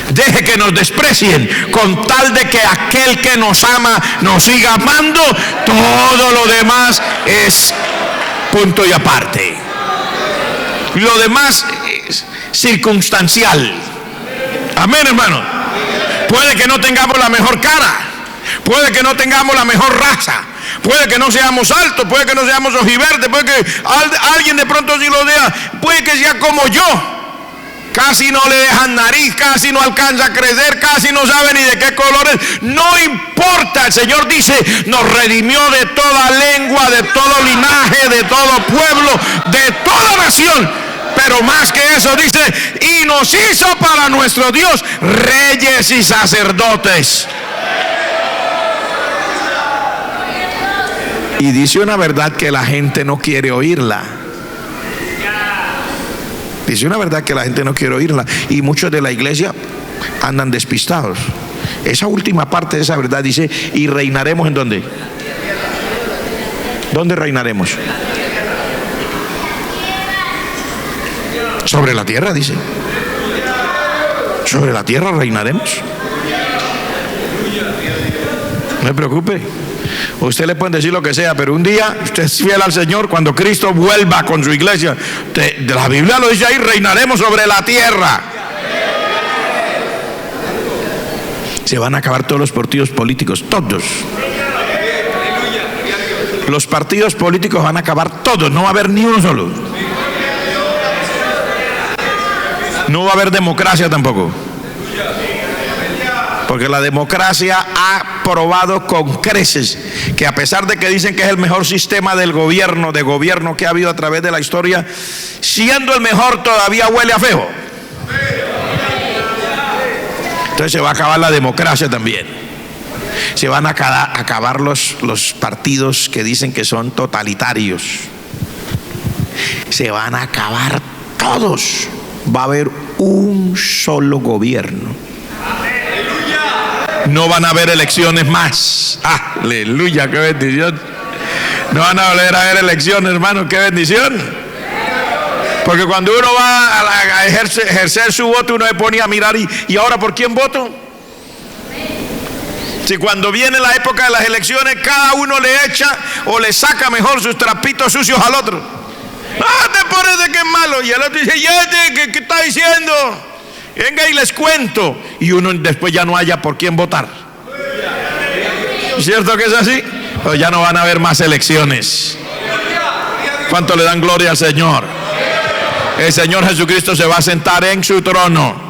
Deje que nos desprecien con tal de que aquel que nos ama nos siga amando. Todo lo demás es punto y aparte. Lo demás es circunstancial. Amén, hermano. Puede que no tengamos la mejor cara, puede que no tengamos la mejor raza, puede que no seamos altos, puede que no seamos ojiverdes, puede que alguien de pronto sí lo vea, puede que sea como yo. Casi no le dejan nariz, casi no alcanza a crecer, casi no sabe ni de qué colores. No importa, el Señor dice, nos redimió de toda lengua, de todo linaje, de todo pueblo, de toda nación. Pero más que eso dice, y nos hizo para nuestro Dios reyes y sacerdotes. Y dice una verdad que la gente no quiere oírla. Dice una verdad que la gente no quiere oírla. Y muchos de la iglesia andan despistados. Esa última parte de esa verdad dice, y reinaremos ¿en dónde? ¿Dónde reinaremos? Sobre la tierra, dice. Sobre la tierra reinaremos. No se preocupe. Usted le pueden decir lo que sea, pero un día usted es fiel al Señor. Cuando Cristo vuelva con su iglesia, de la Biblia lo dice ahí, reinaremos sobre la tierra. Se van a acabar todos los partidos políticos, todos. Los partidos políticos van a acabar todos, no va a haber ni uno solo. No va a haber democracia tampoco. Porque la democracia ha probado con creces que a pesar de que dicen que es el mejor sistema de gobierno que ha habido a través de la historia, siendo el mejor todavía huele a feo. Entonces se va a acabar la democracia también. Se van a acabar los partidos que dicen que son totalitarios. Se van a acabar todos. Va a haber un solo gobierno. No van a haber elecciones más. Aleluya, qué bendición. No van a volver a haber elecciones, hermano, qué bendición. Porque cuando uno va a ejercer su voto, uno se pone a mirar y ahora ¿por quién voto? Si cuando viene la época de las elecciones, cada uno le echa o le saca mejor sus trapitos sucios al otro. Ah, te pones de que es malo. Y el otro dice, ¿qué está diciendo? Venga y les cuento. Y uno después ya no haya por quién votar. ¿Cierto que es así? Pero ya no van a haber más elecciones. ¿Cuánto le dan gloria al Señor? El Señor Jesucristo se va a sentar en su trono.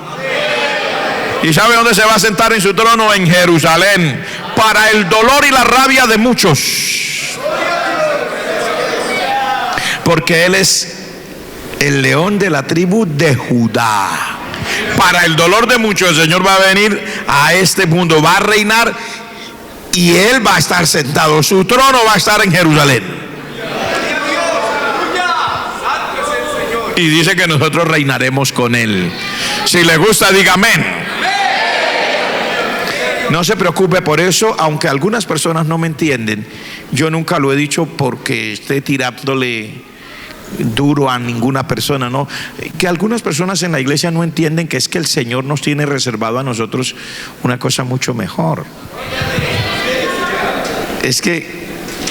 ¿Y sabe dónde se va a sentar en su trono? En Jerusalén, para el dolor y la rabia de muchos. Porque Él es el león de la tribu de Judá. Para el dolor de muchos, el Señor va a venir a este mundo, va a reinar y Él va a estar sentado. Su trono va a estar en Jerusalén. Y dice que nosotros reinaremos con Él. Si le gusta, diga amén. No se preocupe por eso, aunque algunas personas no me entienden. Yo nunca lo he dicho porque esté tirándole duro a ninguna persona, no. Que algunas personas en la iglesia no entienden que es que el Señor nos tiene reservado a nosotros una cosa mucho mejor. Es que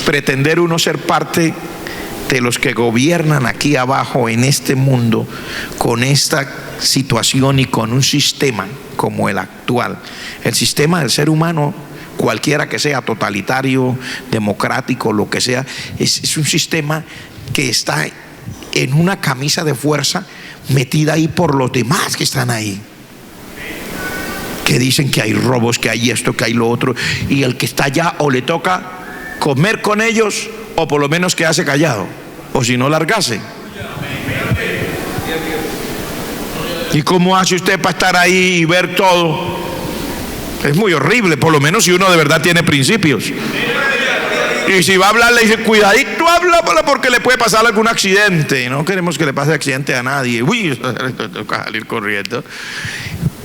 pretender uno ser parte de los que gobiernan aquí abajo en este mundo, con esta situación y con un sistema como el actual, el sistema del ser humano, cualquiera que sea, totalitario, democrático, lo que sea, es un sistema que está en una camisa de fuerza metida ahí por los demás que están ahí, que dicen que hay robos, que hay esto, que hay lo otro, y el que está allá o le toca comer con ellos o por lo menos quedarse callado, o si no largarse. ¿Y cómo hace usted para estar ahí y ver todo? Es muy horrible, por lo menos si uno de verdad tiene principios. Y si va a hablar, le dice, cuidadito, habla porque le puede pasar algún accidente. No queremos que le pase accidente a nadie. Uy, toca salir corriendo.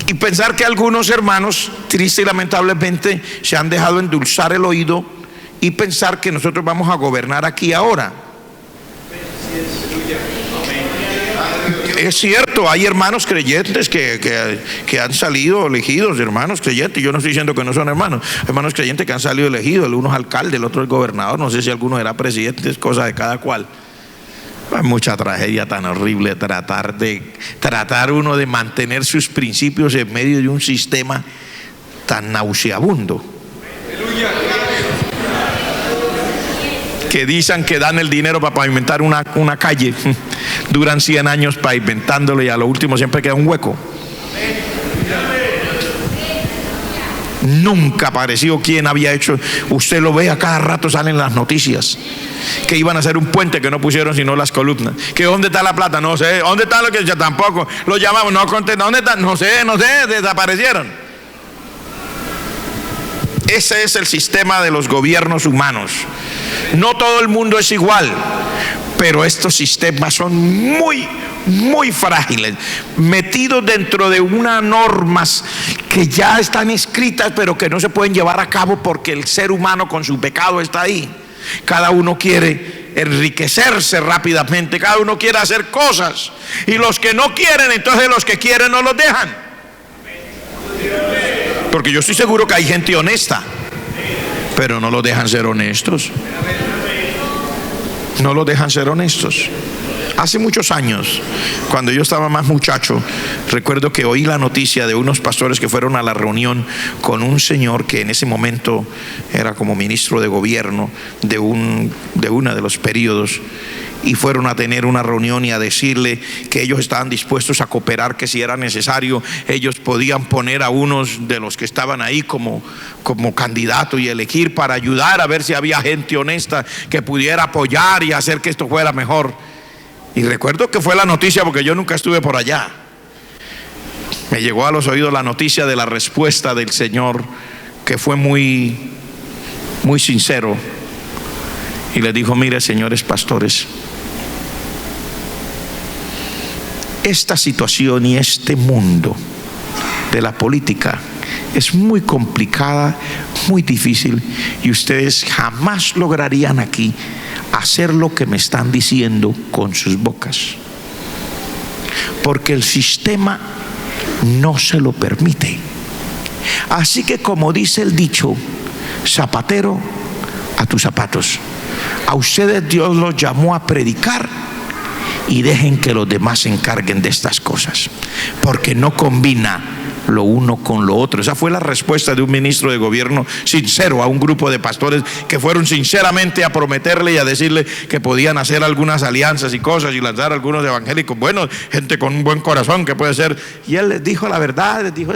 Y pensar que algunos hermanos, triste y lamentablemente, se han dejado endulzar el oído y pensar que nosotros vamos a gobernar aquí ahora. Es cierto, hay hermanos creyentes que han salido elegidos, hermanos creyentes. Yo no estoy diciendo que no son hermanos creyentes que han salido elegidos. El uno es alcalde, el otro es gobernador. No sé si alguno era presidente, es cosa de cada cual. Hay mucha tragedia tan horrible tratar uno de mantener sus principios en medio de un sistema tan nauseabundo. Que dicen que dan el dinero para pavimentar una calle, duran 100 años pavimentándolo y a lo último siempre queda un hueco. Nunca apareció quien había hecho. Usted lo ve a cada rato, salen las noticias que iban a hacer un puente que no pusieron sino las columnas. Que dónde está la plata, no sé. ¿Dónde está lo que ya tampoco? Lo llamamos, no contesta. ¿Dónde está? No sé, desaparecieron. Ese es el sistema de los gobiernos humanos. No todo el mundo es igual, pero estos sistemas son muy, muy frágiles, metidos dentro de unas normas que ya están escritas, pero que no se pueden llevar a cabo porque el ser humano con su pecado está ahí. Cada uno quiere enriquecerse rápidamente, cada uno quiere hacer cosas, y los que no quieren, entonces los que quieren no los dejan. Porque yo estoy seguro que hay gente honesta, pero no los dejan ser honestos. No los dejan ser honestos. Hace muchos años, cuando yo estaba más muchacho, recuerdo que oí la noticia de unos pastores que fueron a la reunión con un señor que en ese momento era como ministro de gobierno de uno de los periodos, y fueron a tener una reunión y a decirle que ellos estaban dispuestos a cooperar, que si era necesario ellos podían poner a unos de los que estaban ahí como candidato y elegir para ayudar a ver si había gente honesta que pudiera apoyar y hacer que esto fuera mejor. Y recuerdo que fue la noticia, porque yo nunca estuve por allá, me llegó a los oídos la noticia de la respuesta del Señor, que fue muy, muy sincero, y les dijo: mire, señores pastores, esta situación y este mundo de la política es muy complicada, muy difícil, y ustedes jamás lograrían aquí hacer lo que me están diciendo con sus bocas, porque el sistema no se lo permite. Así que, como dice el dicho, zapatero a tus zapatos. A ustedes Dios los llamó a predicar, y dejen que los demás se encarguen de estas cosas, porque no combina lo uno con lo otro. Esa fue la respuesta de un ministro de gobierno sincero a un grupo de pastores que fueron sinceramente a prometerle y a decirle que podían hacer algunas alianzas y cosas y lanzar algunos evangélicos buenos, gente con un buen corazón que puede ser. Y él les dijo la verdad, les dijo,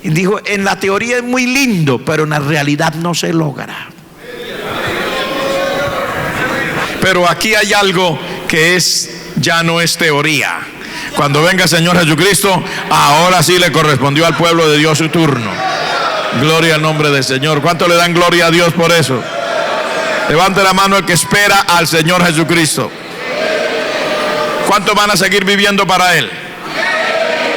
y dijo, en la teoría es muy lindo, pero en la realidad no se logra. Pero aquí hay algo que ya no es teoría. Cuando venga el Señor Jesucristo, ahora sí le correspondió al pueblo de Dios su turno. Gloria al nombre del Señor. ¿Cuánto le dan gloria a Dios por eso? Levante la mano el que espera al Señor Jesucristo. ¿Cuántos van a seguir viviendo para Él?